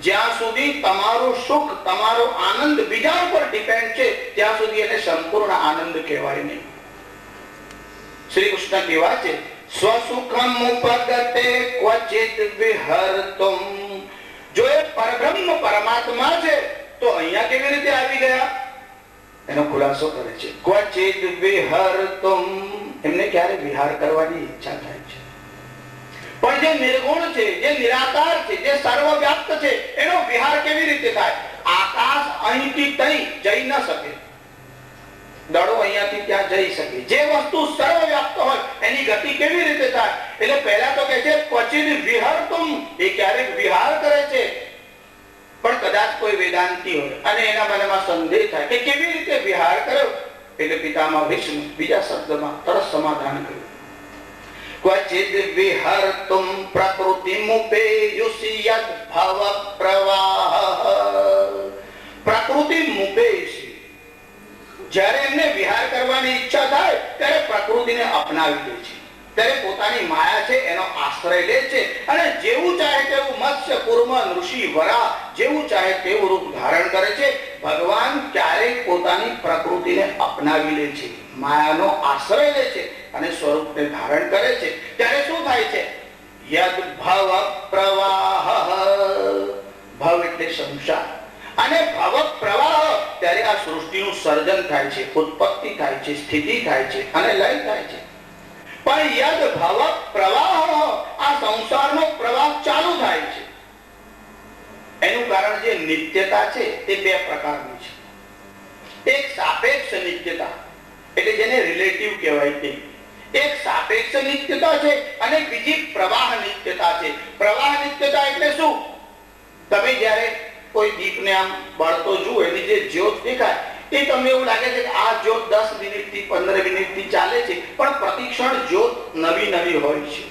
જ્યાં સુધી તમારું સુખ, તમારો આનંદ બીજા ઉપર ડિપેન્ડ છે ત્યાં સુધી એને સંપૂર્ણ આનંદ કહેવાય નહીં. શ્રી કૃષ્ણ કેવા છે? સ્વસુખમ ઉપગતે ક્વચિત વિહર્તુમ. જો એ પરબ્રહ્મ પરમાત્મા છે તો અહીંયા કેવી રીતે આવી ગયા એનો ખુલાસો કરે છે. ક્વચિત વિહર્તુમ, એમને ક્યારે વિહાર કરવાની ઈચ્છા થાય છે. પણ જે નિર્ગુણ છે, જે નિરાકાર છે, જે સર્વવ્યાપ્ત છે એનો વિહાર કેવી રીતે થાય? આકાશ અહીંથી ત્યાં જઈ ન શકે, દડો અહીંયાથી ત્યાં જઈ શકે. જે વસ્તુ સર્વવ્યાપ્ત હોય એની ગતિ કેવી રીતે થાય? એટલે પહેલા તો કહે છે ક્વચિત વિહર્તુમ, એ ક્યારેક વિહાર કરે છે. પણ કદાચ કોઈ વેદાંતી હોય અને એના મનમાં સંદેહ થાય કે કેવી રીતે વિહાર કર્યો, એટલે પિતામહ ભીષ્મ બીજા શબ્દમાં તરત સમાધાન કર્યું. ક્વચિદ વિહર્તુમ પ્રકૃતિ મુપેયુષી યદ ભવ પ્રવાહ. પ્રકૃતિ મુપેયુષી, જ્યારે એમને વિહાર કરવાની ઈચ્છા થાય ત્યારે પ્રકૃતિને અપનાવી લે છે. ત્યારે પોતાની માયા છે એનો આશ્રય લે છે અને જેવું ચાહે તેવું મત્સ્ય કૂર્મ ઋષિ વરા જેવું ચાહે તેવું રૂપ ધારણ કરે છે. ભગવાન ક્યારેક પોતાની પ્રકૃતિને અપનાવી લે છે, માયાનો આશ્રય લે છે અને સ્વરૂપને ધારણ કરે છે. ત્યારે શું થાય છે? યદ ભવ પ્રવાહ. ભવ એટલે સંસાર અને ભવ પ્રવાહ. ત્યારે આ સૃષ્ટિનું સર્જન થાય છે, ઉત્પત્તિ થાય છે, સ્થિતિ થાય છે અને લય થાય છે. પણ યદ ભવ પ્રવાહ, આ સંસારનો પ્રવાહ ચાલુ થાય છે. એનું કારણ જે નિત્યતા છે તે બે પ્રકારની છે. એક સાપેક્ષ નિત્યતા એટલે જેને રિલેટિવ કહેવાય તે. એક સાપેક્ષ નિત્યતા છે અને બીજી પ્રવાહ નિત્યતા છે. પ્રવાહ નિત્યતા એટલે શું? તમે જ્યારે કોઈ દીપને આમ બળતો જુઓ, એની જે જ્યોત દેખાય એ તમને એવું લાગે છે કે આ જ્યોત 10 મિનિટથી 15 મિનિટથી ચાલે છે, પણ પ્રતિક્ષણ જ્યોત નવી નવી હોય છે.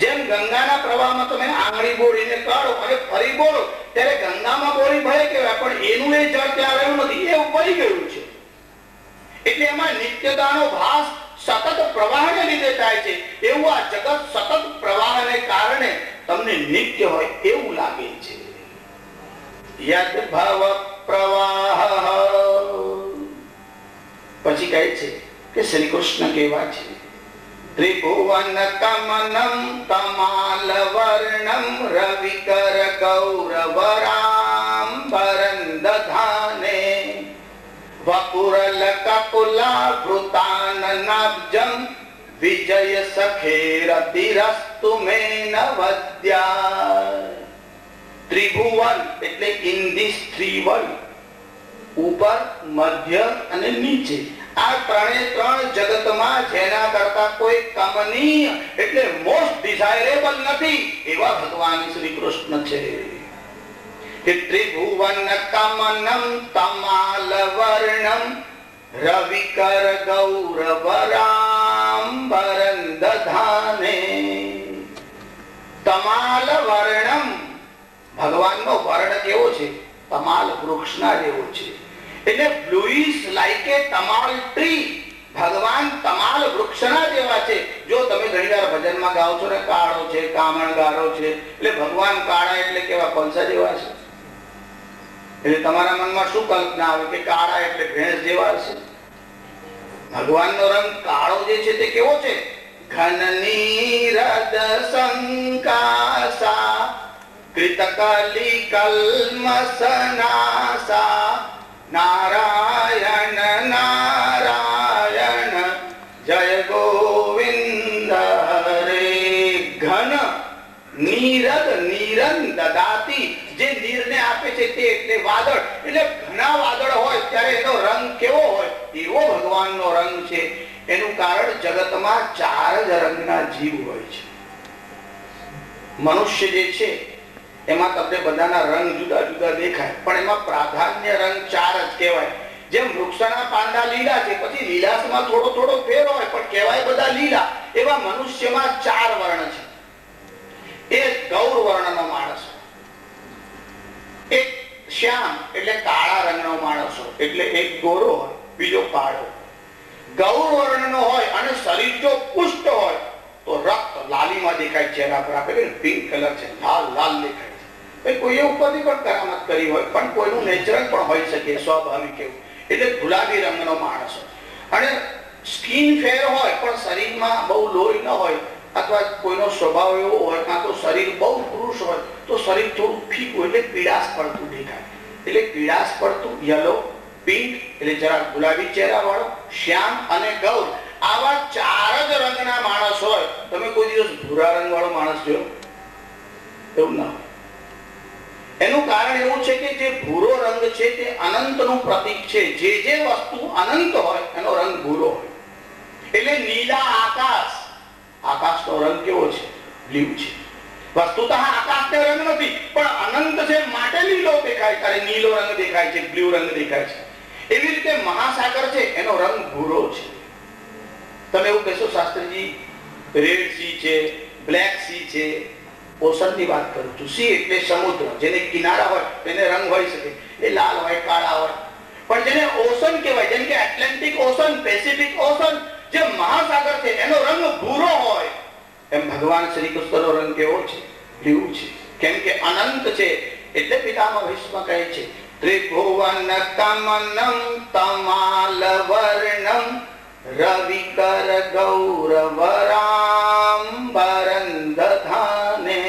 જેમ ગંગાના પ્રવાહમાં તમે આંગળી બોળીને કાઢો અને ફરી બોળો ત્યારે ગંગામાં બોળી ભલે કહેવાય, પણ એનું એ જળ ત્યાં રહ્યું નથી, એ વહી ગયું છે. એટલે એમાં નિત્યતાનો ભાસ સતત પ્રવાહને લીધે થાય છે. એવું આ જગત સતત પ્રવાહને કારણે તમને નિત્ય હોય એવું લાગે છે. યદ ભવ પ્રવાહ. પછી કહે છે કે શ્રી કૃષ્ણ કેવા છે? ત્રિભુવન કમનમ કમાલ વર્ણમ રવિકર ગૌરવરાંબરં દધાને વપુરલ કપુલા વૃતાનનાબ્જં વિજય સખેરતિરસ્તુ મેન વદ્યા. ત્રિભુવન એટલે ઇન ધીસ થ્રી વર્લ્ડ. ઉપર, મધ્ય અને નીચે. આ ત્રણે ત્રણ જગતમાં જેના કરતા કોઈ કમનીય એટલે મોસ્ટ ડિઝાયરેબલ નથી એવા ભગવાન શ્રી કૃષ્ણ છે. ત્રિભુવન કમનમ તમાલ વર્ણમ રવિકર ગૌરવરાંબરં દધાને. તમાલ વર્ણમ, ભગવાનનો વર્ણ કેવો છે? તમાલ વૃક્ષના જેવો છે. એટલે બ્લુઇશ લાઈક એ તમાલ ટ્રી. ભગવાન તમાલ વૃક્ષના જેવા છે. જો તમે ઘણીવાર ભજનમાં ગાઓ છો ને કાળો છે, કામણગારો છે, એટલે ભગવાન કાળા એટલે કેવા? પલસા જેવા છે. એટલે તમારા મનમાં શું કલ્પના આવે કે કાળા એટલે ભેંસ જેવા છે? ભગવાનનો રંગ કાળો જે છે તે કેવો છે? ઘન નીરદ સંકાસા કૃતકલી કલ્મસનાસા નારાયણ નારાયણ જય ગોવિંદ હરે. ઘન નીરદ, નીરન દદાતી, જે નીરને આપે છે તે એટલે વાદળ. એટલે ઘણા વાદળ હોય ત્યારે એનો રંગ કેવો હોય? એવો ભગવાનનો રંગ છે. એનું કારણ જગતમાં ચાર જ રંગના જીવ હોય છે. મનુષ્ય જે છે એમાં તમને બધાના રંગ જુદા જુદા દેખાય, પણ એમાં પ્રાધાન્ય રંગ ચાર જ કહેવાય. જેમ વૃક્ષના પાંદડા લીલા છે, પછી લીલાશમાં થોડો થોડો ફેર હોય, પણ કહેવાય બધા લીલા. એવા મનુષ્યમાં ચાર વર્ણ છે. એક ગૌર વર્ણનો માણસ, એક શ્યામ એટલે કાળા રંગનો માણસ હોય, એટલે એક ગોરો હોય, બીજો કાળો. ગૌર વર્ણનો હોય અને શરીર જો પુષ્ટ હોય તો રક્ત લાલીમાં દેખાય. ચહેરા પર આપણે પિંક કલર છે, લાલ લાલ દેખાય છે. કોઈએ ઉપરથી પણ કરામત કરી હોય, પણ કોઈનું નેચરલ પણ હોઈ શકે, સ્વાભાવિક એવું. એટલે ગુલાબી રંગનો માણસ હોય. અને સ્કિન ફેર હોય પણ શરીરમાં બહુ લોહી ન હોય, અથવા કોઈનો સ્વભાવ એવો હોય, કાં તો શરીર બહુ પુરુષ હોય તો શરીર થોડું ફીકું એટલે પીળાશ પડતું દેખાય. એટલે પીળાશ પડતું યલો, પિંક એટલે જરા ગુલાબી ચહેરા વાળો, શ્યામ અને ગૌર, આવા ચાર જ રંગના માણસ હોય. તમે કોઈ દિવસ ભૂરા રંગ વાળો માણસ જોયો? એવું ના હોય. એનું કારણ એવું છે કે જે ભૂરો રંગ છે તે અનંતનું પ્રતીક છે. જે જે વસ્તુ અનંત હોય એનો રંગ ભૂરો હોય. એટલે નીલા આકાશ, આકાશનો રંગ કેવો છે? બ્લુ છે. વસ્તુતઃ આકાશનો રંગ નથી, પણ અનંત છે માટે લીલો દેખાય, ત્યારે નીલો રંગ દેખાય છે, બ્લુ રંગ દેખાય છે. એવી રીતે મહાસાગર છે એનો રંગ ભૂરો છે. તમે એવું કહેશો શાસ્ત્રીજી રેડ સી છે, બ્લેક સી છે. ઓશનની વાત કરું છું. સી એટલે સમુદ્ર, જેને કિનારા હોય તેને રંગ હોઈ શકે, એ લાલ હોય, કાળા હોય. પણ જેને ઓશન કહેવાય, જેમ કે એટલાન્ટિક ઓશન, પેસિફિક ઓશન, જે મહાસાગર છે એનો રંગ ભૂરો હોય, એમ ભગવાન શ્રી કૃષ્ણનો રંગ કેવો છે? બ્લુ છે. કેમ કે અનંત છે. એટલે પિતામહ ભીષ્મ કહે છે ત્રિભુવન કમનમ તમાલ વર્ણમ રવિકર ગૌરવરાંબરં દધાને.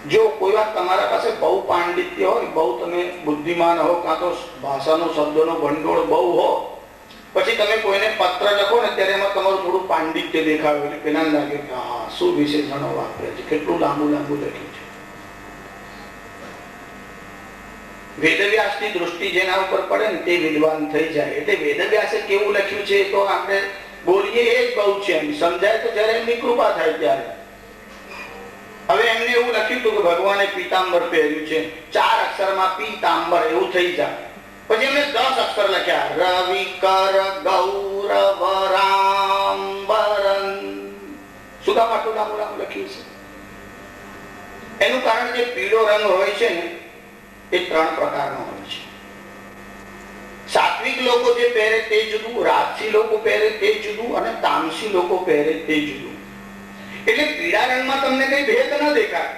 જો કોઈ વાર તમારા પાસે બહુ પાંડિત્ય હોય, બહુ તમે બુદ્ધિમાન હો, કાં તો ભાષાનો શબ્દોનો ભંડોળ બહુ હો, પછી તમે કોઈને પત્ર લખો ને ત્યારે એમાં તમારું થોડું પાંડિત્ય દેખાડો, એટલે પેલા લાગે કે હા શું વિશેષણો વાપરે છે, કેટલું લાંબુ લાંબુ લખ્યું છે. વેદવ્યાસની દૃષ્ટિ જેના ઉપર પડે ને તે વિદ્વાન થઈ જાય. એટલે વેદવ્યાસે કેવું લખ્યું છે તો આપણે બોલીએ એ જ બહુ છે, એમ સમજાય તો જયારે એમની કૃપા થાય ત્યારે. હવે એમને એવું લખ્યું હતું કે ભગવાને પીતાંબર પહેર્યું છે, 4 અક્ષરમાં પીતાંબર એવું થઈ જાય. પછી એમને 10 અક્ષર લખ્યા, રવિકર ગૌરવરાંબરં. શું કામ આટલું લાંબુ લાંબુ લખ્યું છે? એનું કારણ જે પીળો રંગ હોય છે ને એ 3 પ્રકારનો હોય છે. સાત્વિક લોકો જે પહેરે તે જુદું, રાજસી લોકો પહેરે તે જુદું, અને તામસી લોકો પહેરે તે જુદું. એટલે પીળા રંગમાં તમને કઈ ભેદ ન દેખાય,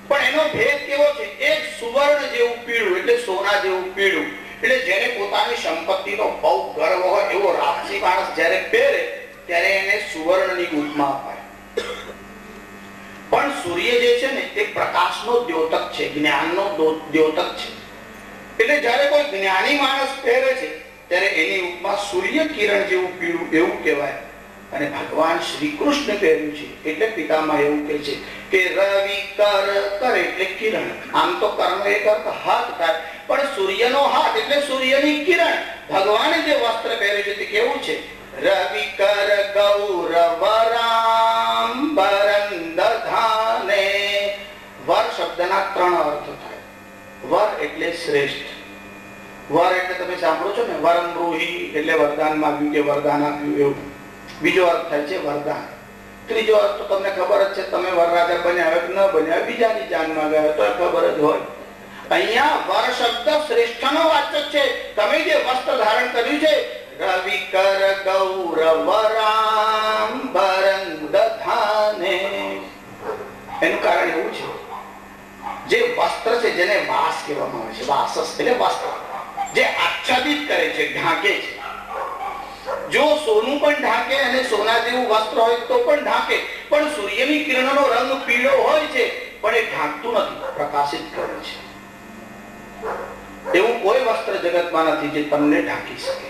પણ એનો ભેદ કેવો છે? એક સુવર્ણ જેવું પીળું, એટલે સોના જેવું પીળું. એટલે જેને પોતાની સંપત્તિનો બહુ ગર્વ હોય એવો રાજસી માણસ જ્યારે પહેરે ત્યારે એને સુવર્ણની ઉપમા અપાય. પણ સૂર્ય જે છે ને તે પ્રકાશનો દ્યોતક છે, જ્ઞાનનો દ્યોતક છે. એટલે જ્યારે કોઈ જ્ઞાની માણસ પહેરે છે ત્યારે એની ઉપમા સૂર્ય કિરણ જેવું પીળું એવું કહેવાય. અને ભગવાન શ્રી કૃષ્ણ પહેર્યું છે એટલે પિતામહ એવું કહે છે કે રવિ કર, કર એટલે કિરણ. આમ તો કર્મ એક અર્થ હાથ થાય, પણ સૂર્યનો હાથ એટલે સૂર્યની કિરણ. ભગવાને જે વસ્ત્ર પહેર્યું છે તે કેવું છે? રવિ કર ગૌરવરાંબરં દધાને. વર શબ્દના 3 અર્થ થાય. વર એટલે શ્રેષ્ઠ. વર એટલે તમે સાંભળો છો ને, વરમ બ્રૂહી એટલે વરદાન માંગ્યું કે વરદાન આપ્યું એવું. બીજો અર્થ થાય છે વરદાન. ત્રીજો અર્થ તો તમને ખબર જ છે, તમે વરરાજા બન્યા હોય કે ન બન્યા હોય, બીજાની જાનમાં ગયા તો ખબર જ હોય. અહીંયા વર શબ્દ શ્રેષ્ઠનો વાચક છે. તમે જે વસ્ત્ર ધારણ કર્યું છે, રવિ કર ગૌરવરાંબરં દધાને, એનું કારણ એવું છે, જે વસ્ત્ર છે જેને વાસ કહેવામાં આવે છે, વાસસ એટલે વસ્ત્ર, જે આચ્છાદિત કરે છે, ઢાંકે છે. જો સોનું પણ ઢાંકે અને સોના જેવું વસ્ત્ર હોય તો પણ ઢાંકે, પણ સૂર્યની કિરણનો રંગ પીળો હોય છે પણ એ ઢાંકતું નથી, પ્રકાશિત કરે છે. એવું કોઈ વસ્ત્ર જગતમાં નથી જે તમને ઢાંકી શકે.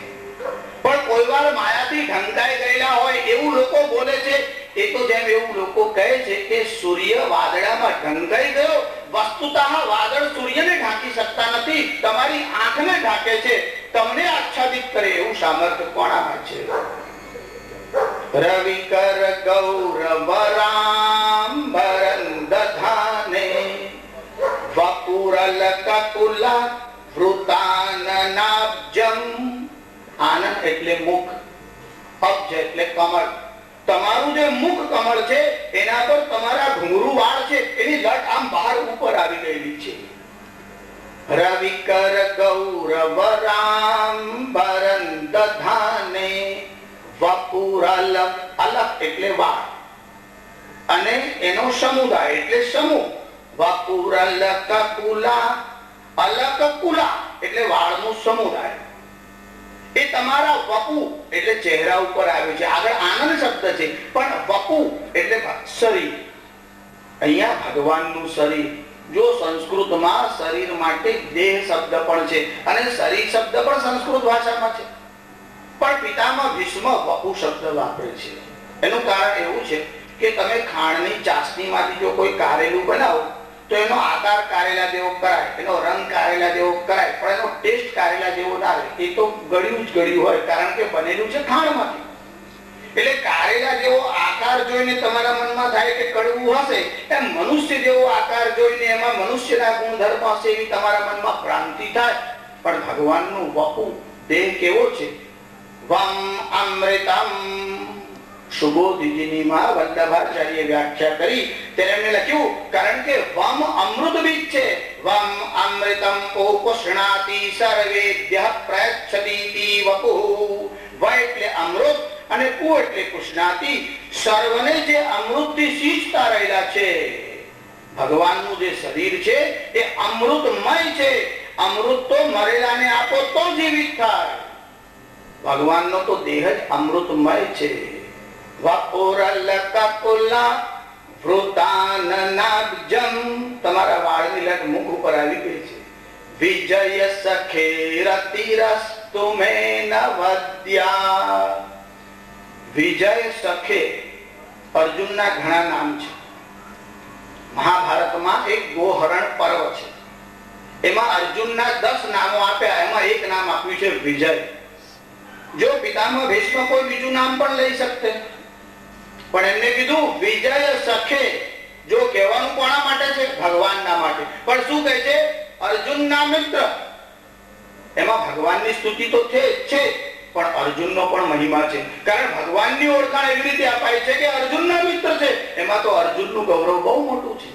પણ કોઈ વાર માયાથી ઢંકાઈ ગયેલા હોય એવું લોકો બોલે છે. એ તો જેમ એવું લોકો કહે છે કે સૂર્ય વાદળામાં ઢંકાઈ ગયો, વસ્તુતઃ વાદળ સૂર્યને ઢાંકી શકતા નથી, તમારી આંખને ઢાંકે છે, તમને આચ્છાદિત કરે એવું સામર્થ્ય કોણામાં છે? રવિ કર ગૌરવરાંબરં દધાને વપુરલકકુલા વૃતાનનાબ્જમ. આનંદ એટલે મુખ, અબ્જ એટલે કમળ. તમારું જે મુખ કમળ છે એના પર તમારા ઘુંઘરૂ વાળ છે, એની લટ આમ બહાર ઉપર આવી ગયેલી છે. રવિ કર ગૌરવરાંબરં દધાને વપુરલ, અલક એટલે વાળ અને એનો સમુદાય એટલે સમૂહ. વપુરલકકુલા, અલકકુલા એટલે વાળનો સમુદાય. એ તમારા વપુ એટલે ચહેરા ઉપર આવ્યું છે. આગળ આનંદ શબ્દ છે, પણ વપુ એટલે શરીર. અહીંયા ભગવાનનું શરીર. જો સંસ્કૃતમાં શરીર માટે દેહ શબ્દ પણ છે અને શરીર શબ્દ પણ સંસ્કૃત ભાષામાં છે, પણ પિતામહ ભીષ્મ વપુ શબ્દ વાપરે છે. એનું કારણ એવું છે કે તમે ખાંડની ચાસણીમાંથી જો કોઈ કારેલું બનાવો તો એનો આકાર કારેલા જેવો કરાય, એનો રંગ કારેલા જેવો કરાય, પણ એનો ટેસ્ટ કારેલા જેવો ના આવે. એ તો ગળ્યું જ ગળ્યું હોય, કારણ કે બનેલું છે ખાંડમાંથી. એટલે કારેલા જેવો આકાર જોઈને તમારા મનમાં થાય કે કડવું હશે, એમ મનુષ્ય જેવો આકાર જોઈને એમાં મનુષ્યના ગુણધર્મ હશે એવી તમારા મનમાં ભ્રાંતિ થાય. પણ ભગવાનનું વપુ દેહ કેવો છે? વમ અમૃતમ. સુબોધીજીની માં વલ્લભાચાર્ય વ્યાખ્યા કરી ત્યારે એમને લખ્યું, કારણ કે વમ અમૃત બીજ છે. વમ અમૃતમ પોષણાતિ સર્વેભ્યઃ પ્રયચ્છતિ વપુ. વ એટલે અમૃત અને પુ એટલે પુષ્ણાતિ, સર્વને જે અમૃતથી સિંચતા રહેલા છે. ભગવાનનું જે શરીર છે એ અમૃતમય છે. અમૃત તો મરેલાને આપો તો જીવિત થાય. ભગવાનનો તો દેહ જ અમૃતમય છે. વપુરલકકુલા વૃતાનનાબ્જમ. તમારા વાળની લટ મુખ ઉપર આવી ગઈ છે. વિજય સખે રતિરસ્તુ મે નવદ્યા. વિજય સખે અર્જુનના ઘણા નામ છે. મહાભારતમાં એક ગોહરણ પર્વ છે, એમાં અર્જુનના 10 નામો આપ્યા, એમાં એક નામ આપ્યું છે વિજય. જો પિતામહ ભીષ્મ કોઈ બીજું નામ પણ લઈ શકતે, પણ એમને કીધું વિજય સખે. જો કહેવાનું કોના માટે છે? ભગવાનના માટે. પણ શું કહે છે? અર્જુનના મિત્ર. એમાં ભગવાનની સ્તુતિ તો છે, પણ અર્જુનનો પણ મહિમા છે. કારણ ભગવાનની ઓળખાણ એવી રીતે અપાય છે કે અર્જુનના મિત્ર છે, એમાં તો અર્જુનનું ગૌરવ બહુ મોટું છે.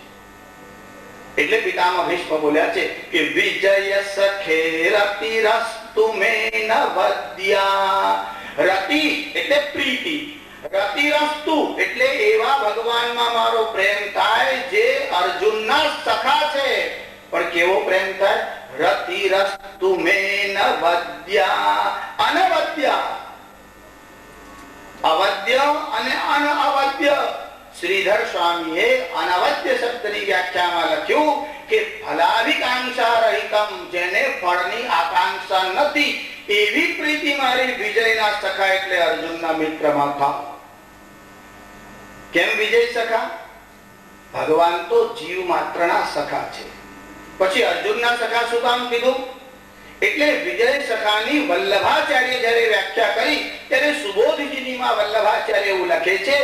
એટલે પિતામહ ભીષ્મ બોલ્યા છે કે વિજય સખે રતિરસ્તુ મે નવદ્યા. રતિ એટલે પ્રીતિ, રતિરસ્તુ એટલે એવા ભગવાનમાં મારો પ્રેમ થાય જે અર્જુનના સખા છે. પણ કેવો પ્રેમ થાય? રતિરસ્તુ મે નવદ્યા. અનવદ્યા, અવદ્ય અને અનઅવદ્ય. શ્રીધર સ્વામીએ અનવદ્ય શબ્દની વ્યાખ્યામાં લખ્યું કે ફલાભિકાંક્ષા રહિતમ, જેને ફળની આકાંક્ષા નથી એવી પ્રીતિ મારી વિજયના સખા એટલે અર્જુનના મિત્રમાં થાવ. કેમ વિજય સખા? ભગવાન તો જીવ માત્રના સખા છે. પછી અર્જુનના સખા શું કામ કીધું? એટલે વિજય સખાની વલ્લભાચાર્ય જ્યારે વ્યાખ્યા કરી ત્યારે સુબોધજીનીમાં વલ્લભાચાર્ય એવું લખે છે,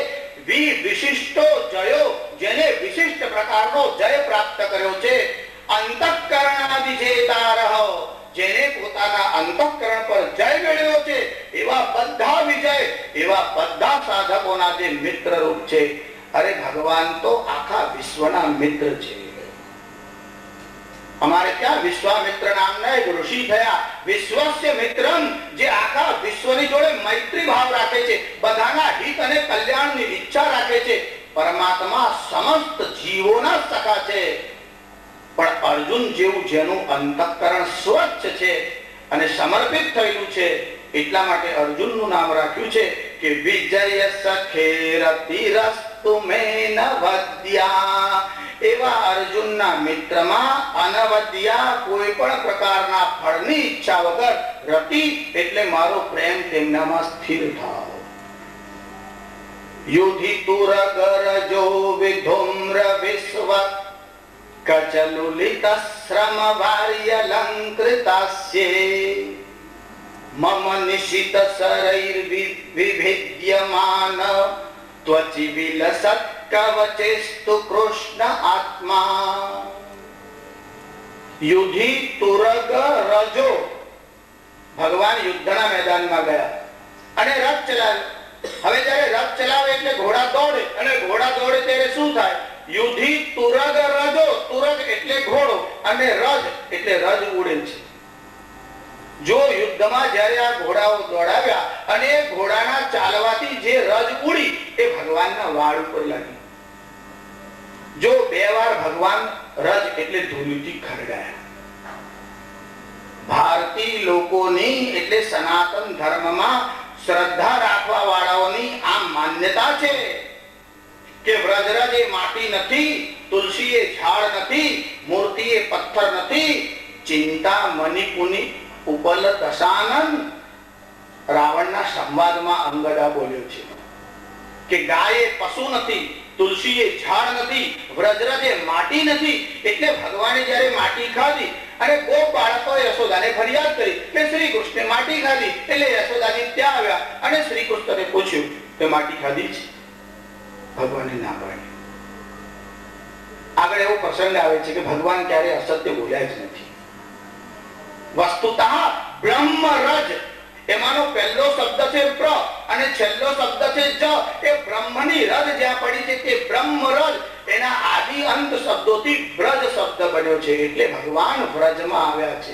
વિશિષ્ટો જયો, જેને વિશિષ્ટ પ્રકારનો જય પ્રાપ્ત કર્યો છે, અંતઃકરણાદિજેતારઃ, જેને પોતાના અંતઃકરણ પર જય મેળવ્યો છે, એવા બધા વિજય, એવા બધા સાધકોના જે મિત્ર રૂપ છે. અરે ભગવાન તો આખા વિશ્વના મિત્ર છે. અમારે ત્યાં વિશ્વામિત્ર નામના એક ઋષિ થયા, વિશ્વસ્ય મિત્રમ, જે આખા વિશ્વની જોડે મૈત્રી ભાવ રાખે છે, બધાના હિત અને કલ્યાણની ઈચ્છા રાખે છે. પરમાત્મા સમસ્ત જીવોના સખા છે. પણ અર્જુન જેવું જેનું અંતઃકરણ સ્વચ્છ છે અને સમર્પિત થયેલું છે, એટલા માટે અર્જુનનું નામ રાખ્યું છે કે વિજય સખેરતિરસ્તુ મેન વદ્યા. એવા અર્જુનના મિત્રમાં અનવદ્યા, કોઈ પણ પ્રકારના ફળની ઈચ્છા વગર, રતિ એટલે મારો પ્રેમ તેમનામાં સ્થિર થાવ. યુધિતુરગરજો વિધુમ્ર વિશ્વ કચલુલિત શ્રમ વાર્યલંકૃતાસ્યે મમ નિશિત શરૈર વિભેદ્યમાન ત્વચિ વિલસત કવચેસ્તુ કૃષ્ણ આત્મા. યુધિ તુરગ રજો, ભગવાન યુદ્ધના મેદાનમાં ગયા અને રથ ચલાવ્યો. હવે જયારે રથ ચલાવે એટલે ઘોડા દોડે, અને ઘોડા દોડે ત્યારે શું થાય? યુધિ તુરગ રજો, તુરગ એટલે ઘોડો અને રજ એટલે રજ ઉડે છે. જો યુદ્ધમાં જયારે આ ઘોડાઓ દોડાવ્યા અને ઘોડાના ચાલવાથી જે રજ ઉડી એ ભગવાનના વાળ ઉપર લાગી. જો બે વાર ભગવાન રજ એટલે ધૂળથી ખરડાયા. ભારતીય લોકોની એટલે સનાતન ધર્મમાં શ્રદ્ધા રાખવા વાળાઓની આ માન્યતા છે કે વ્રજરાજ એ માટી નથી, તુલસી એ ઝાડ નથી, મૂર્તિ એ પથ્થર નથી. ચિંતા મણિપુની ઉપલ દશાનન, રાવણના સંવાદમાં અંગદા બોલ્યો છે કે ગાય એ પશુ નથી, તુલસી એ ઝાડ નથી, વ્રજરાજ એ માટી નથી. એટલે ભગવાને જયારે માટી ખાધી અને ગોપ બાળકો યશોદાને ફરિયાદ કરી કે શ્રી કૃષ્ણે માટી ખાધી, એટલે યશોદાજી ત્યાં આવ્યા અને શ્રી કૃષ્ણને પૂછ્યું કે માટી ખાધી છે? ભગવાને ના પાડી. આગળ એવો પ્રસંગ આવે છે કે ભગવાન ક્યારે અસત્ય બોલ્યા જ નથી. વસ્તુતઃ બ્રહ્મરજ, એમાંનો પહેલો શબ્દ છે પ્ર અને છેલ્લો શબ્દ છે જ. એ બ્રહ્મની રજ જ્યાં પડી છે તે બ્રહ્મરજ, એના આદિ અંત શબ્દોથી વ્રજ શબ્દ બન્યો છે. એટલે ભગવાન વ્રજમાં આવ્યા છે.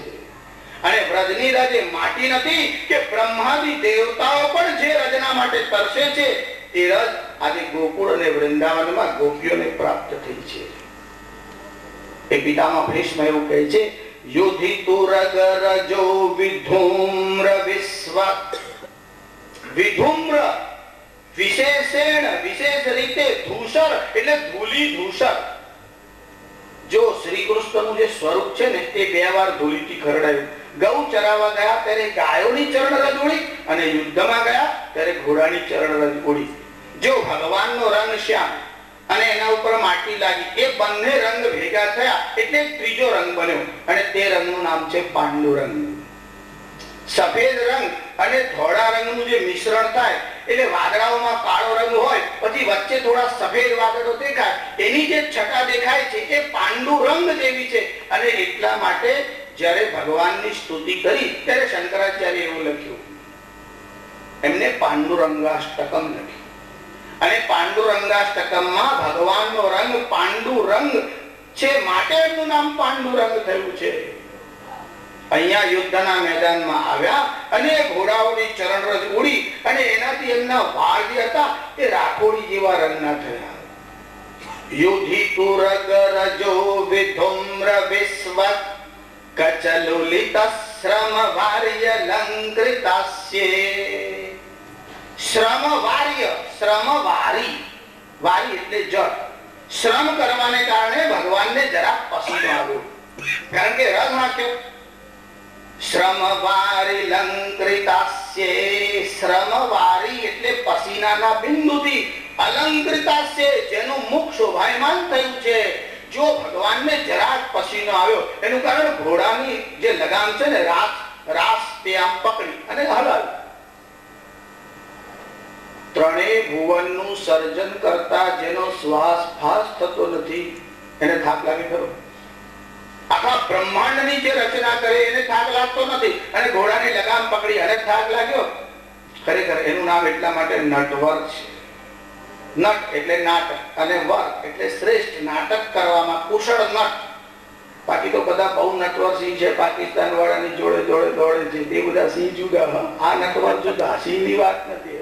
અને વ્રજની રજ એ માટી નથી કે બ્રહ્માદિ દેવતાઓ પણ જે રજના માટે તરસે છે, એ રજ આજે ગોકુળ અને વૃંદાવનમાં ગોપીઓને પ્રાપ્ત થઈ છે. એ પિતામાં ભીષ્મ એવું કહે છે, યુધિતુરગરજો વિધુમ્ર વિશ્વ. વિધુમ્ર વિશેષેણ, વિશેષ રીતે, ધૂષર એટલે ધૂલી ધૂષર. જો શ્રી કૃષ્ણનું જે સ્વરૂપ છે ને એ બે વાર ધૂળીથી ખરડાયું. ગૌ ચરાવવા ગયા ત્યારે ગાયોની ચરણ રજ ઉડી અને યુદ્ધમાં ગયા ત્યારે ઘોડાની ચરણ રજ ઉડી. જો ભગવાનનો રંગ શ્યામ અને એના ઉપર માટી લાગી, એ બંને રંગ ભેગા થયા એટલે ત્રીજો રંગ બન્યો અને તે રંગનું નામ છે પાંડુરંગ. સફેદ રંગ અને ધોળા રંગનું જે મિશ્રણ થાય એટલે વાદળાઓમાં કાળો રંગ હોય, પછી વચ્ચે થોડા સફેદ વાદળો દેખાય, એની જે છટા દેખાય છે એ પાંડુરંગ જેવી છે. અને એટલા માટે જ્યારે ભગવાનની સ્તુતિ કરી ત્યારે શંકરાચાર્ય એવું લખ્યું, એમને પાંડુરંગાષ્ટકમ લખ્યું. અને પાંડુરંગાષ્ટકમમાં ભગવાનનો રંગ પાંડુરંગ છે, માટે એમનું નામ પાંડુરંગ થયું છે. અહીંયા યુદ્ધના મેદાનમાં આવ્યા અને ઘોડાઓની ચરણરજ ઉડી અને એનાથી એમના વાળ જે હતા એ રાખોડી જેવા રંગના થયા. યુધિતુરગરજો વિધુમ્ર વિશ્વ કચલુલિત શ્રમ વાર્યલંકૃતાસ્યે. શ્રમ વાર્ય, શ્રમ વારી, વારી એટલે જળ. શ્રમ કરવાને કારણે ભગવાનને જરા પસીનો આવ્યો, કારણ કે રંગ નાખ્યો. શ્રમ વારી લંકૃતાસ્યે, શ્રમ વારી એટલે પસીનાના બિંદુથી, અલંકૃતાસ્યે જેનું મુખ શોભાયમાન થયું છે. જો ભગવાનને જરા પસીનો આવ્યો એનું કારણ ઘોડાની જે લગામ છે ને રાસ તે આમ પકડી અને હલાવી. ત્રણેય ભુવનનું સર્જન કરતા જેનો શ્વાસ ફાસ થતો નથી એને થાક લાગે ખરો? આખા બ્રહ્માંડની જે રચના કરે એને થાક લાગતો નથી અને ઘોડાની લગામ પકડી અને થાક લાગ્યો? ખરેખર એનું નામ એટલા માટે નટવર છે. નટ એટલે નાટક અને વર એટલે શ્રેષ્ઠ નાટક કરવામાં કુશળ નટ. બાકી તો બધા બહુ નટવર સિંહ છે પાકિસ્તાન વાળાની જોડે જોડે દોડે છે તે બધા સિંહ જુદા, આ નટવર જુદા. સિંહની વાત નથી.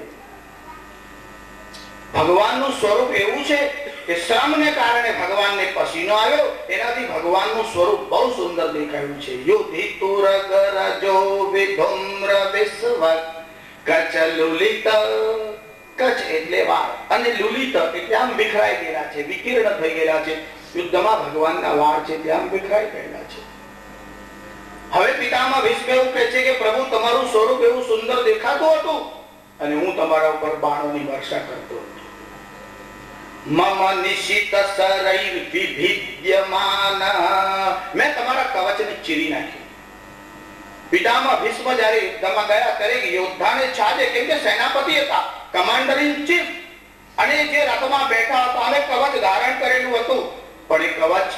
ભગવાનનું સ્વરૂપ એવું છે કે શ્રમને કારણે ભગવાનને પસીનો આવ્યો, એનાથી ભગવાનનું સ્વરૂપ બહુ સુંદર દેખાયું છે. યુધિતુર ગરજો વિધુમ્ર વિશ્વ કચ લુલિત. કચ એટલે વાળ અને લુલિત એટલે આમ વિખરાઈ ગયેલા છે, વિકીર્ણ થઈ ગયેલા છે. યુદ્ધમાં ભગવાનના વાળ છે તે આમ વિખરાઈ ગયેલા છે. હવે પિતામહ ભીષ્મ એવું કહે છે કે પ્રભુ તમારું સ્વરૂપ એવું સુંદર દેખાતું હતું અને હું તમારા ઉપર બાણોની વર્ષા કરતો હતો. મમ નિશિત સરૈર વિભિદ્યમાન, મેં તમારા કવચને ચીરી નાખ્યું. પિતામહ ભીષ્મ જ્યારે યુદ્ધમાં ગયા ત્યારે યોદ્ધાને છાજે, કેમ કે સેનાપતિ હતા, કમાન્ડર ઇન ચીફ, અને જે રથમાં બેઠા હતા અને કવચ ધારણ કરેલું હતું, પણ એ કવચ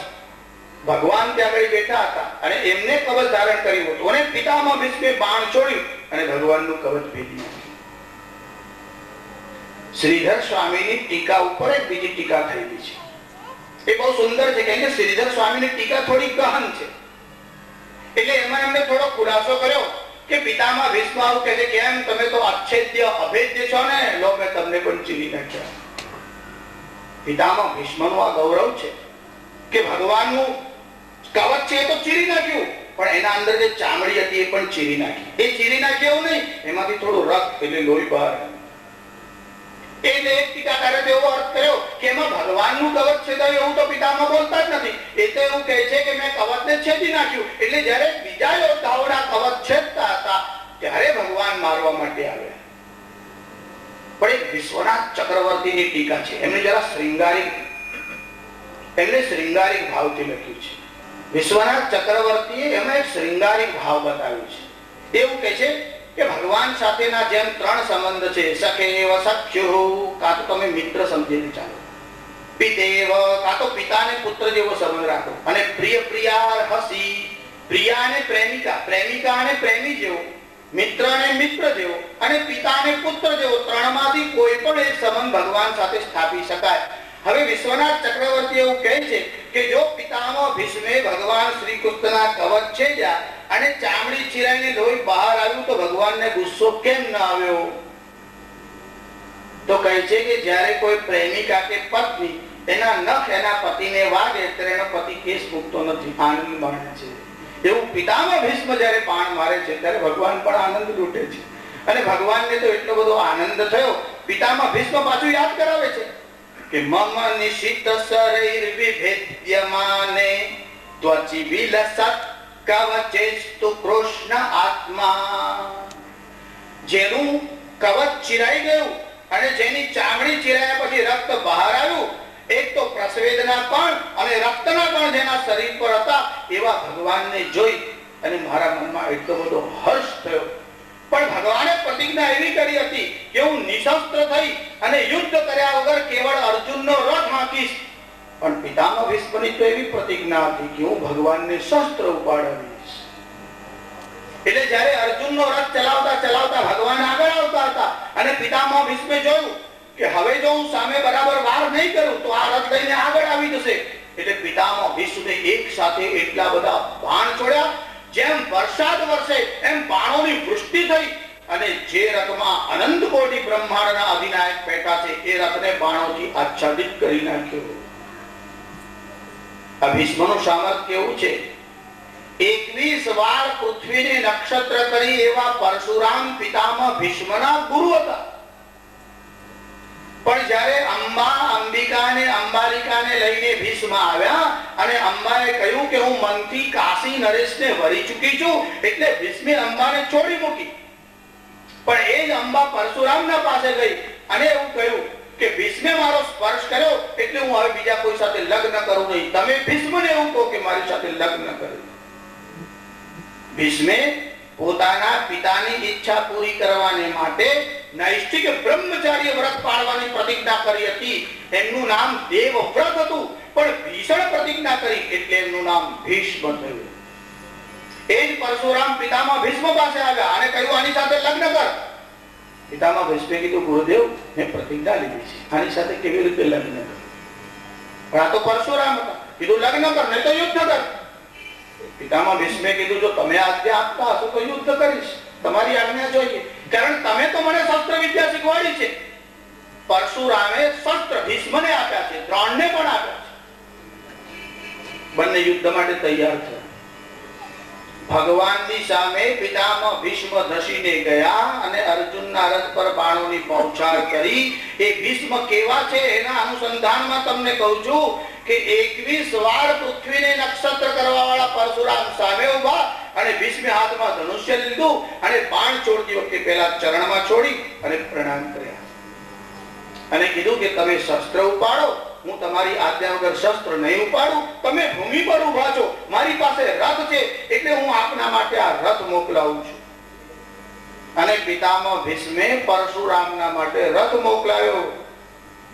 ભગવાન ત્યાં આગળ બેઠા હતા અને એમને કવચ ધારણ કર્યું હતું અને પિતામહ ભીષ્મે બાણ છોડ્યું અને ભગવાનનું કવચ ભેદી નાખ્યું. શ્રીધર સ્વામીની ટીકા ઉપર એક બીજી ટીકા થયેલી છે. એ બહુ સુંદર છે, કેમ કે શ્રીધર સ્વામીની ટીકા થોડી ગહન છે. એટલે એમાં એમને થોડો ખુલાસો કર્યો કે પિતામહ ભીષ્મ આવું કહે છે કે એમ તમે તો અચ્છેદ્ય અભેદ્ય છો ને, લો મેં તમને પણ ચીરી નાખ્યા. પિતામહ ભીષ્મનું આ ગૌરવ છે કે ભગવાનનું કવચ છે એ તો ચીરી નાખ્યું, પણ એના અંદર જે ચામડી હતી એ પણ ચીરી નાખી. એ ચીરી નાખી એવું નહીં, એમાંથી થોડું રક્ત એટલે લોહી બહાર. એટલે એક ટીકાકારે એવો અર્થ કર્યો કે એમાં ભગવાનનું કવચ છેદાયું એવું તો પિતામહ બોલતા જ નથી. એ તો એવું કહે છે કે મેં કવચને છેદી નાખ્યું. એટલે જ્યારે બીજા યોદ્ધાઓના કવચ છેદતા હતા ત્યારે ભગવાન મારવા માટે આવ્યા. પણ એક વિશ્વનાથ ચક્રવર્તીની ટીકા છે, એમને જરા શ્રૃંગારિક ભાવથી લખ્યું છે. વિશ્વનાથ ચક્રવર્તીએ એમાં એક શ્રૃંગારિક ભાવ બતાવ્યો છે. એવું કહે છે કે ભગવાન સાથેના જેમ ત્રણ સંબંધ છે, સખેવ સખ્યુ, કાં તો તમે મિત્ર સમજીને ચાલો, પિતેવ કાં તો પિતાને પુત્ર જેવો સંબંધ રાખો, અને પ્રિય પ્રિયાર હસી, પ્રિયા અને પ્રેમિકા, પ્રેમિકા અને પ્રેમી જેવો, મિત્ર અને મિત્ર જેવો, અને પિતા અને પુત્ર જેવો, ત્રણમાંથી કોઈ પણ એક સંબંધ ભગવાન સાથે સ્થાપી શકાય. હવે વિશ્વનાથ ચક્રવર્તી એવું કહે છે કે જો પિતામહ ભીષ્મે ભગવાન શ્રી કૃષ્ણના કવચ છેદ્યા અને ચામડી ચીરાઈને લોહી બહાર આવ્યું તો ભગવાનને ગુસ્સો કેમ ન આવ્યો? તો કહે છે કે જ્યારે કોઈ પ્રેમિકા કે પત્ની એના નખ એના પતિને વાગે ત્યારે એનો પતિ કેસ મૂકતો નથી, આનંદ માણે છે. એવું પિતામહ ભીષ્મ જ્યારે બાણ મારે છે ત્યારે ભગવાન પણ આનંદ લૂટે છે. અને ભગવાનને તો એટલો બધો આનંદ થયો, પિતામહ ભીષ્મ પાછું યાદ કરાવે છે કે મમ નિશિત શરીર વિભેદ્યમાને ત્વચિ વિલસત કવચેસ્તુ કૃષ્ણ આત્મા. જેનું કવચ ચિરાઈ ગયું અને જેની ચામડી ચિરાયા પછી રક્ત બહાર આવ્યું, એક તો પ્રસવેદના પણ અને રક્તના પણ જેના શરીર પર હતા, એવા ભગવાનને જોઈ અને મારા મનમાં એટલો બધો હર્ષ થયો. પણ ભગવાને પ્રતિજ્ઞા એવી કરી હતી કે હું નિશસ્ત્ર થઈ અને યુદ્ધ કર્યા વગર કેવળ અર્જુનનો રથ હાંકીશ. પણ પિતામહ ભીષ્મની તો એવી પ્રતિજ્ઞા હતી કે હું ભગવાનને શસ્ત્ર ઉપાડીશ. એટલે જ્યારે અર્જુનનો રથ ચલાવતા ચલાવતા ભગવાન આગળ આવતા હતા અને પિતામહ ભીષ્મે જોયું કે હવે જો હું સામે બરાબર વાર નહીં કરું તો આ રથ લઈને આગળ આવી જશે. એટલે પિતામહ ભીષ્મે એક સાથે એટલા બધા બાણ છોડ્યા, જેમ વરસાદ વરસે એમ બાણોની વૃષ્ટિ થઈ અને જે રથમાં અનંત કોટી બ્રહ્માંડના અધિનાયક બેઠા છે એ રથને બાણોથી આચ્છાદિત કરી નાખ્યો. આ ભીષ્મનું સામર્થ્ય કેવું છે! 21 વાર પૃથ્વીને નક્ષત્ર કરી એવા પરશુરામ પિતામહ ભીષ્મના ગુરુ હતા. પણ જ્યારે અંબિકાને અંબાલિકાને લઈને ભીષ્મ આવ્યા અને અંબાએ કહ્યું કે હું મનથી કાશી નરેશને વરી ચૂકી છું, એટલે ભીષ્મે અંબાને છોડી મૂકી. પણ એ જ અંબા પરશુરામના પાસે ગઈ અને એવું કહ્યું કે ભીષ્મે મારો સ્પર્શ કર્યો એટલે હું હવે બીજા કોઈ સાથે લગ્ન કરું નહીં. તમે ભીષ્મને એવું કહો કે મારી સાથે લગ્ન કરે. ભીષ્મે પોતાના પિતાની ઈચ્છા પૂરી કરવાને માટે નૈષ્ઠિક બ્રહ્મચાર્ય વ્રત પાળવાની પ્રતિજ્ઞા કરી હતી. એમનું નામ દેવવ્રત હતું, પણ ભીષણ પ્રતિજ્ઞા કરી એટલે એમનું નામ ભીષ્મ થયું. એ જ પરશુરામ પિતામહ ભીષ્મ પાસે આવ્યા અને કહ્યું આની સાથે લગ્ન કર. પિતામહ ભીષ્મે કીધું ગુરુદેવ મેં પ્રતિજ્ઞા લીધી છે, આની સાથે કેવી રીતે લગ્ન કર? પણ આ તો પરશુરામ હતા. કીધું લગ્ન કર નહીં તો યુદ્ધ કર. પિતામહ ભીષ્મે કીધું જો તમે આજ્ઞા આપતા હશો તો યુદ્ધ કરીશ, તમારી આજ્ઞા જોઈએ, કારણ તમે તો મને શસ્ત્ર વિદ્યા શીખવાડી છે. પરશુરામે શસ્ત્ર ભીષ્મને આપ્યા છે, દ્રોણને પણ આપ્યા છે. બંને યુદ્ધ માટે તૈયાર થયા. ભગવાનની સામે પિતામહ ભીષ્મ ધસીને ગયા અને અર્જુનના રથ પર બાણોની બૌછાર કરી. એ ભીષ્મ કેવા છે એના અનુસંધાનમાં તમને કહું છું કે 21 વાર પૃથ્વીને નક્ષત્ર કરવા વાળા પરશુરામ સામે ઉભા અને ભીષ્મે હાથમાં ધનુષ્ય લીધું અને બાણ છોડતી વખતે પહેલા ચરણમાં છોડી અને પ્રણામ કર્યા અને કીધું કે તમે શસ્ત્ર ઉપાડો, હું તમારી આજ્ઞા વગર શસ્ત્ર નહીં ઉપાડું. તમે ભૂમિ પર ઉભા છો, મારી પાસે રથ છે એટલે હું આપના માટે આ રથ મોકલાવું છું. અને પિતામહ ભીષ્મે પરશુરામના માટે રથ મોકલાવ્યો.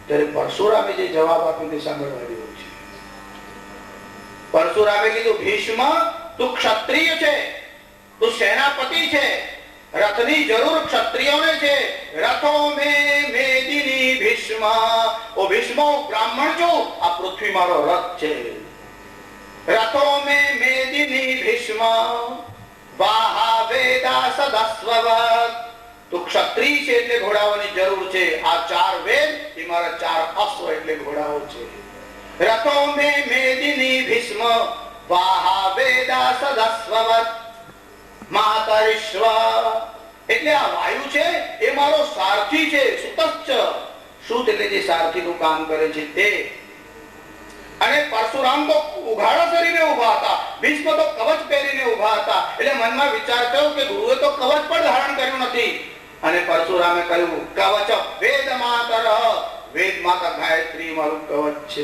ત્યારે પરશુરામે જે જવાબ આપ્યો તે સાંભળવા જેવો છે. પરશુરામે કીધું ભીષ્મ તું ક્ષત્રિય છે, તું સેનાપતિ છે, રથની જરૂર ક્ષત્રિયોને છે. રથો મે મેદિની ભીષ્મ. ઓ ભીષ્મ બ્રાહ્મણ છું, આ પૃથ્વી મારો રથ છે. રથો મે મેદિની ભીષ્મ વાહા વેદા સદસ્વવત. તું ક્ષત્રિય છે એટલે ઘોડાઓની જરૂર છે. આ 4 વેદ એ મારા 4 અશ્વ એટલે ઘોડાઓ છે. રથો મે મેદિની ભીષ્મ વાહા વેદા સદસ્વવત. માતરિશ્વ એટલે આ વાયુ છે એ મારો સારથી છે. સુતશ્ચ સુત એટલે જે સારથીનું કામ કરે છે તે. અને પરશુરામ તો ઉઘાડા શરીરે ઉભા હતા, ભીષ્મ તો કવચ પહેરીને ઉભા હતા. એટલે મનમાં વિચાર થયો કે ગુરુએ તો કવચ પણ ધારણ કર્યું નથી. અને પરશુરામે કહ્યું કવચ વેદ માતર. વેદ માતા ગાયત્રી મારું કવચ છે.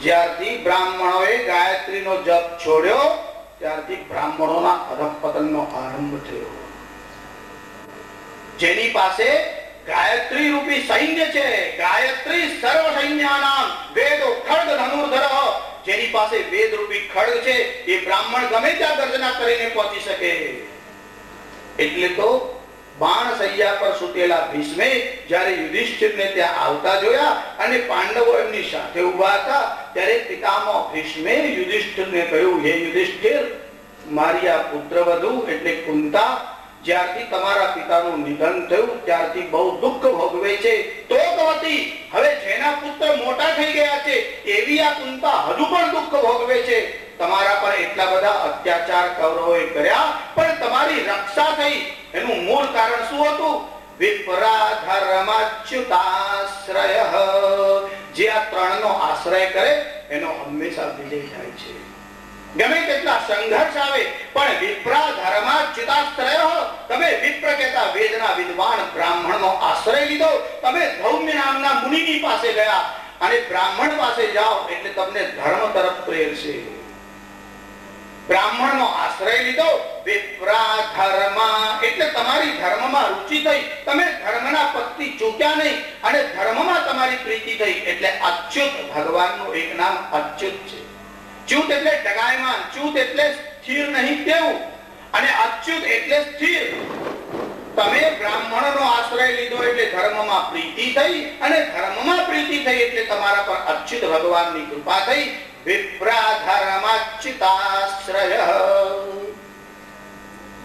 જ્યારથી બ્રાહ્મણોએ ગાયત્રીનો જપ છોડ્યો ત્યારથી બ્રાહ્મણોના અધઃપતનનો આરંભ થયો. જેની પાસે ગાયત્રી રૂપી સૈન્ય છે, ગાયત્રી સર્વ સૈન્યાનામ વેદો ખડગ ધનુર્ધર. જેની પાસે વેદ રૂપી ખડગ છે એ બ્રાહ્મણ ગમે ત્યાં ગર્જના કરીને પહોંચી શકે. એટલે તો બાણ સૈયા પર સુતેલા ભીષ્મે જ્યારે યુધિષ્ઠિરને ત્યાં આવતા જોયા અને પાંડવો એમની સાથે ઉભા હતા ત્યારે પિતામહ ભીષ્મે યુધિષ્ઠિરને કહ્યું હે યુધિષ્ઠિર, મારી આ પુત્રવધુ એટલે કુંતા જ્યારથી તમારા પિતાનું નિધન થયું ત્યારથી બહુ દુઃખ ભોગવે છે. તો કવતી હવે જેના પુત્ર મોટા થઈ ગયા છે એવી આ કુંતા હજુ પણ દુઃખ ભોગવે છે. તમારા પર એટલા બધા અત્યાચાર કૌરવોએ કર્યા પણ તમારી રક્ષા થઈ. એનું મૂળ કારણ શું હતું? વિપ્રા ધર્માચ્યુતાશ્રય. જે આ 3 નો આશ્રય કરે એનો હંમેશા વિજય થાય છે. ગમે તેટલા સંઘર્ષ આવે પણ વિપ્રા ધર્માચ્યુતાશ્રય. તમે વિપ્ર કહેતા વેદના વિદ્વાન બ્રાહ્મણનો આશ્રય લીધો. તમે ધૌમ્ય નામના મુનિની પાસે ગયા અને બ્રાહ્મણ પાસે જાઓ એટલે તમને ધર્મ તરફ પ્રેરશે. બ્રાહ્મણનો આશ્રય લીધો. વિપ્રા ધર્મ એટલે તમારી ધર્મમાં રુચિ થઈ, તમે ધર્મના પત્તી ચૂક્યા નહીં અને ધર્મમાં તમારી પ્રીતિ થઈ. એટલે અચ્યુત ભગવાનનું એક નામ અચ્યુત છે. ચ્યુત એટલે ડગાયમાન, ચ્યુત એટલે સ્થિર નહીં તેવું અને અચ્યુત એટલે સ્થિર. તમે બ્રાહ્મણનો આશ્રય લીધો એટલે ધર્મમાં પ્રીતિ થઈ અને ધર્મમાં પ્રીતિ થઈ એટલે તમારા પર અચ્યુત ભગવાનની કૃપા થઈ. વિપ્રા ધર્માચ્યુતાશ્રય.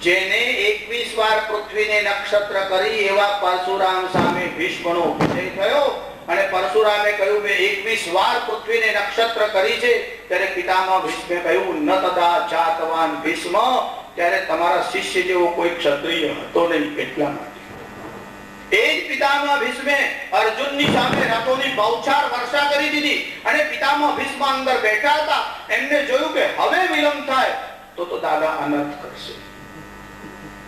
જેને 21 વાર પૃથ્વીને નક્ષત્ર કરી એવા પરશુરામ સામે ભીષ્મનો વિજય થયો. અને પરશુરામે કહ્યું મેં 21 વાર પૃથ્વીને નક્ષત્ર કરી છે. ત્યારે પિતામહ ભીષ્મે કહ્યું ન તદા જાતવાન ભીષ્મ. ત્યારે તમારા શિષ્ય જેવો કોઈ ક્ષત્રિય હતો નહીં. એટલા માટે એ જ પિતામહ ભીષ્મે અર્જુનની સામે રથોની બૌછાર વર્ષા કરી દીધી અને પિતામહ ભીષ્મ અંદર બેઠા હતા. એમને જોયું કે હવે વિલંબ થાય તો દાદા અનર્થ કરશે.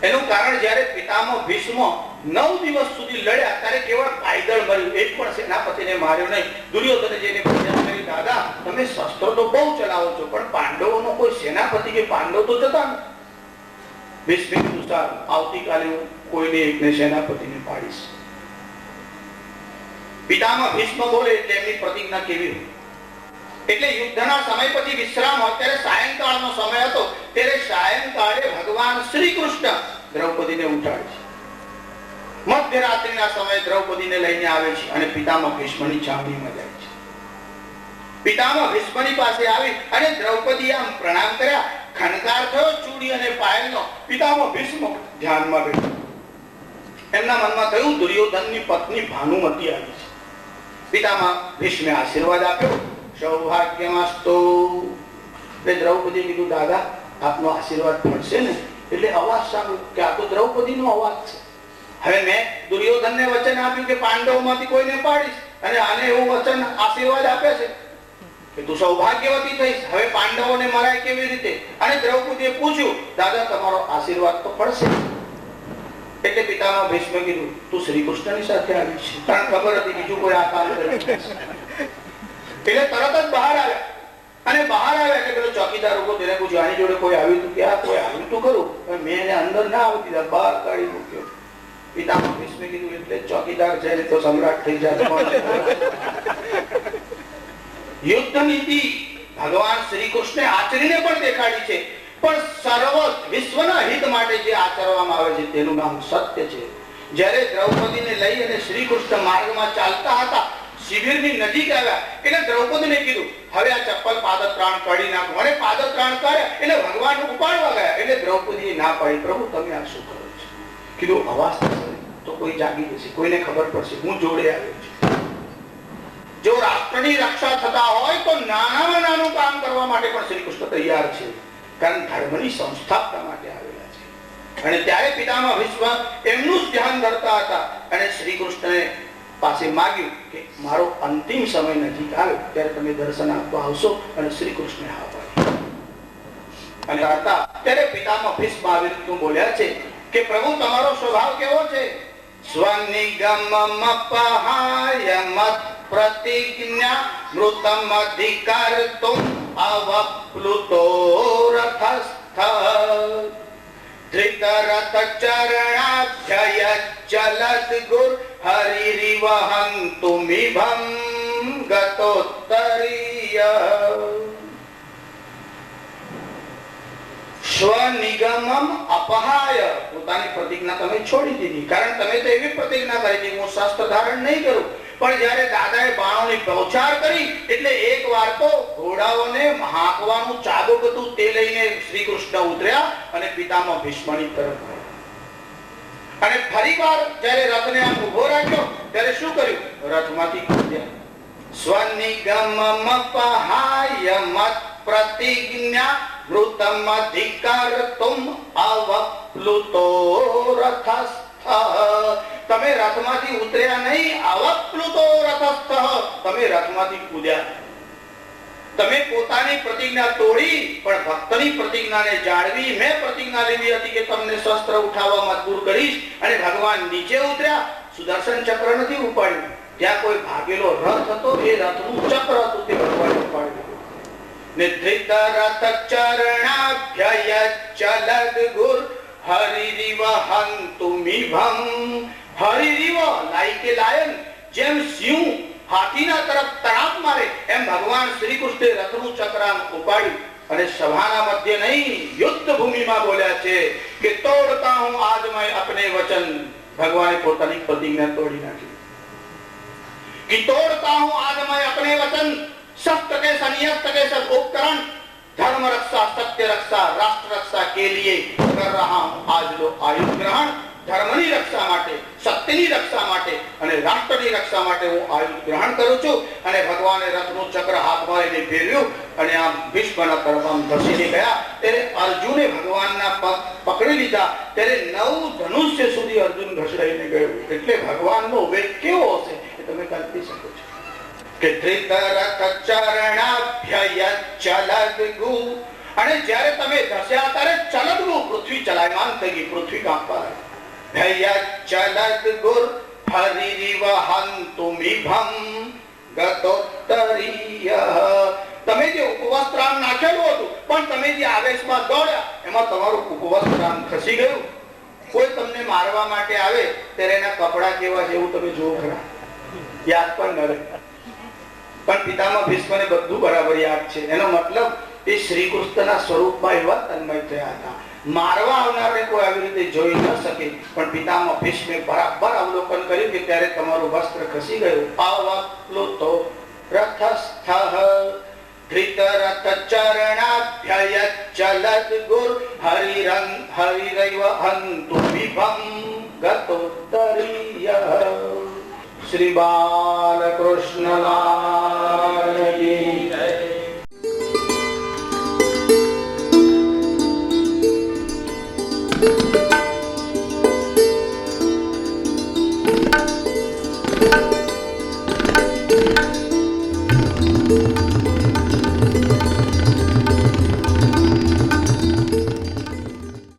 એનું કારણ જ્યારે પિતામહ ભીષ્મ 9 દિવસ સુધી લડ્યા ત્યારે કેવળ પાયદળ મળ્યું, એક પણ સેનાપતિને માર્યો નહીં. દુર્યોધને જઈને પૂછ્યા કરી, દાદા તમે શસ્ત્રો તો બહુ ચલાવો છો પણ પાંડવોનો કોઈ સેનાપતિ કે પાંડવ તો જતા નથી. ભીષ્મે કીધું સારું, આવતીકાલે હું કોઈને એકને સેનાપતિને પાડીશ. પિતામહ ભીષ્મ બોલે એટલે એમની પ્રતિજ્ઞા કેવી હોય. એટલે યુદ્ધના સમય પછી વિશ્રામ હોય ત્યારે સાયંકાળનો સમય હતો. ત્યારે સાયંકાળે ભગવાન શ્રી કૃષ્ણ દ્રૌપદીને ઉઠાડે છે. મધ્યરાત્રિના સમયે દ્રૌપદીને લઈને આવે છે અને પિતામહ ભીષ્મની છાવણીમાં જાય છે. પિતામહ ભીષ્મની પાસે આવી અને દ્રૌપદી આમ પ્રણામ કર્યા. ખણકાર થયો ચૂડી અને પાયલનો. પિતામહ ભીષ્મ ધ્યાનમાં બેઠા. એમના મનમાં થયું દુર્યોધનની પત્ની ભાનુમતી આવી છે. પિતામહ ભીષ્મે આશીર્વાદ આપ્યો, સૌભાગ્યમસ્તુ. એટલે દ્રૌપદી કીધું, દાદા આપનો આશીર્વાદ મળશે ને. એટલે અવાજ સાંભળ્યો કે આ તો દ્રૌપદીનો અવાજ છે. હવે મેં દુર્યોધનને વચન આપ્યું કે પાંડવોમાંથી કોઈને પાડીશ અને આને એવું વચન આશીર્વાદ આપે છે કે તું સૌભાગ્યવતી થઈશ. હવે પાંડવોને મરાય કેવી રીતે? અને દ્રૌપદીએ પૂછ્યું, દાદા તમારો આશીર્વાદ તો પડશે. એટલે પિતામહ ભીષ્મે કીધું, તું શ્રી કૃષ્ણની સાથે આવી છે. કારણ ખબર હતી બીજું કોઈ આ કામ કરે. એટલે તરત જ બહાર આવ્યા. અને બહાર આવ્યા એટલે પેલો ચોકીદાર ઉભો તેને પૂછ્યું, આની જોડે કોઈ આવ્યું તું? કે આ કોઈ આવ્યું તું ખરું. મેં એને અંદર ના આવતી દીધા, બહાર કાઢી મૂક્યો. પિતામહ ભીષ્મે કીધું, એટલે ચોકીદાર છે તો સમ્રાટ થઈ જાય. યુદ્ધ નીતિ ભગવાન શ્રી કૃષ્ણે આચરીને પણ દેખાડી છે. પણ સર્વ વિશ્વના હિત માટે જે આચરવામાં આવે છે તેનું નામ સત્ય છે. જ્યારે દ્રૌપદીને લઈ અને શ્રી કૃષ્ણ માર્ગમાં ચાલતા હતા, શિબિરની નજીક આવ્યા એટલે દ્રૌપદીને કીધું, હવે આ ચપ્પલ પાદત્રાણ કાઢી નાખો. અને પાદત્રાણ કર્યા એટલે ભગવાન ઉપાડવા ગયા. એટલે દ્રૌપદીએ ના પાડી, પ્રભુ તમે આ શું કરો છો? કીધું, અવાજ તો કોઈ જાગી જશે, કોઈને ખબર પડશે હું જોડે આવ્યો છું. જો રાષ્ટ્રની રક્ષા થતા હોય તો નાનામાં નાનું કામ કરવા માટે પણ શ્રી કૃષ્ણ તૈયાર છે. કારણ ધર્મની સંસ્થાપના માટે આવેલા છે. અને ત્યારે પિતામહ ભીષ્મ એમનું જ ધ્યાન ધરતા હતા અને શ્રી કૃષ્ણને પાસે માગ્યું કે મારો અંતિમ સમય નજીક આવે ત્યારે તમે દર્શન આપવા આવશો. અને શ્રી કૃષ્ણે હા પાડી. અને હતા ત્યારે પિતામહ ભીષ્મ આવી રીતનું બોલ્યા છે કે પ્રભુ તમારો સ્વભાવ કેવો છે? સ્વનિગમમપહાય મત પ્રતિજ્ઞા મૃતમ અધિકાર્તુમ અવપ્લુતો રથસ્થ ધૃતરથ ચરણાભ્યય ચલદ ગુર હરિરિવહન્તુ મિભં ગતોત્તરીય. સ્વનિગમમ અપહાય, પોતાની પ્રતિજ્ઞા તમે છોડી દીધી. કારણ તમે તો એવી પ્રતિજ્ઞા કરી હતી, હું શસ્ત્ર ધારણ નહીં કરું. પણ જ્યારે દાદાએ બાણોની બૌછાર કરી એટલે એક વાર તો ઘોડાઓને હાંકવાનું ચાબુક હતું તે લઈને શ્રી કૃષ્ણ ઉતર્યા અને પિતામહ ભીષ્મની તરફ ગયા. અને ફરીવાર જ્યારે રથને આમ ઉભો રાખ્યો ત્યારે શું કર્યું? રથમાંથી કૂદ્યા. સ્વનિગમમ અપહાય મત પ્રતિજ્ઞા મૃતમ અધિકાર્તુમ અવપ્લુતો રથસ્થ. તમે રથમાંથી ઉતર્યા નહીં, અવપ્લુતો રથસ્થ, તમે રથમાંથી કૂદ્યા. તમે પોતાની પ્રતિજ્ઞા તોડી પણ ભક્તની પ્રતિજ્ઞાને જાળવી. મેં પ્રતિજ્ઞા લીધી હતી કે તમને શસ્ત્ર ઉઠાવવા મજબૂર કરીશ અને ભગવાન નીચે ઉતર્યા. સુદર્શન ચક્ર નથી ઉપાડ્યું. ત્યાં કોઈ ભાગેલો રથ હતો, એ રથનું ચક્ર હતું, તે ભગવાને ઉપાડ્યું. નિધૃત રથ ચરણાભ્યય ચલદ ગુર હરિરિવહન્તુ મિભં. હરિરિવ લાઈક એ લાયન, જેમ સિંહ હાથીના તરફ તરાપ મારે એમ ભગવાન શ્રી કૃષ્ણે રથનું ચક્ર ઉપાડ્યું અને સભાના મધ્ય નહીં યુદ્ધ ભૂમિમાં બોલ્યા છે કે તોડતા હું આજ મેં અપને વચન. ભગવાને પોતાની પ્રતિજ્ઞા તોડી નાખી कि तोड़ता हूं आज मैं अपने वचन, शस्त्र के संयस्त्र के सब उपकरण, धर्म रक्षा, सत्य रक्षा, राष्ट्र रक्षा के लिए कर रहा हूं आज लो आयुध ग्रहण. ધર્મની રક્ષા માટે, સત્યની રક્ષા માટે અને રાષ્ટ્રની રક્ષા માટે હું આયુધ ગ્રહણ કરું છું. અને ભગવાને રથનું ચક્ર હાથમાં લઈને ફેરવ્યું અને આમ ભીષ્મના તરફ આમ ધસીને ગયા. ત્યારે અર્જુને ભગવાનના પગ પકડી લીધા. ત્યારે 9 ધનુષ્ય સુધી અર્જુન ઘસડાઈને ગયો. એટલે ભગવાનનો વેગ કેવો હશે એ તમે કલ્પી શકો છો કે ધૃતરથ ચરણાભ્યય ચલદ ગુ અને જ્યારે તમે ધસ્યા ત્યારે ચલદગુર પૃથ્વી ચલાયમાન થઈ ગઈ, પૃથ્વી કાંપવા ભૈયા ચલદ ગુર હરિ વહંતુ મિભમ ગતોત્તરીય. તમે જે ઉપવસ્ત્રામ નાખેલું હતું પણ તમે જે આવેશમાં દોડ્યા એમાં તમારું ઉપવસ્ત્રામ ખસી ગયું. કોઈ તમને મારવા માટે આવે ત્યારે એના કપડા કેવા છે એવું તમે જુઓ ખરા, યાદ પણ ન રહે. પણ પિતામહ ભીષ્મને બધું બરાબર યાદ છે. એનો મતલબ એ શ્રી કૃષ્ણના સ્વરૂપમાં એવા તન્મય થયા હતા. મારવા આવનારને કોઈ આવી રીતે જોઈ ન શકે, પણ પિતામહ ભીષ્મે બરાબર અવલોકન કર્યું કે ત્યારે તમારું વસ્ત્ર ખસી ગયું. અવપ્લુતો રથસ્થઃ ધૃતરથ ચરણાભ્યય ચલદ ગુર હરિરૈવ હંતુ વિભમ ગતોત્તરીય. શ્રી બાલકૃષ્ણ લાલ કી જય.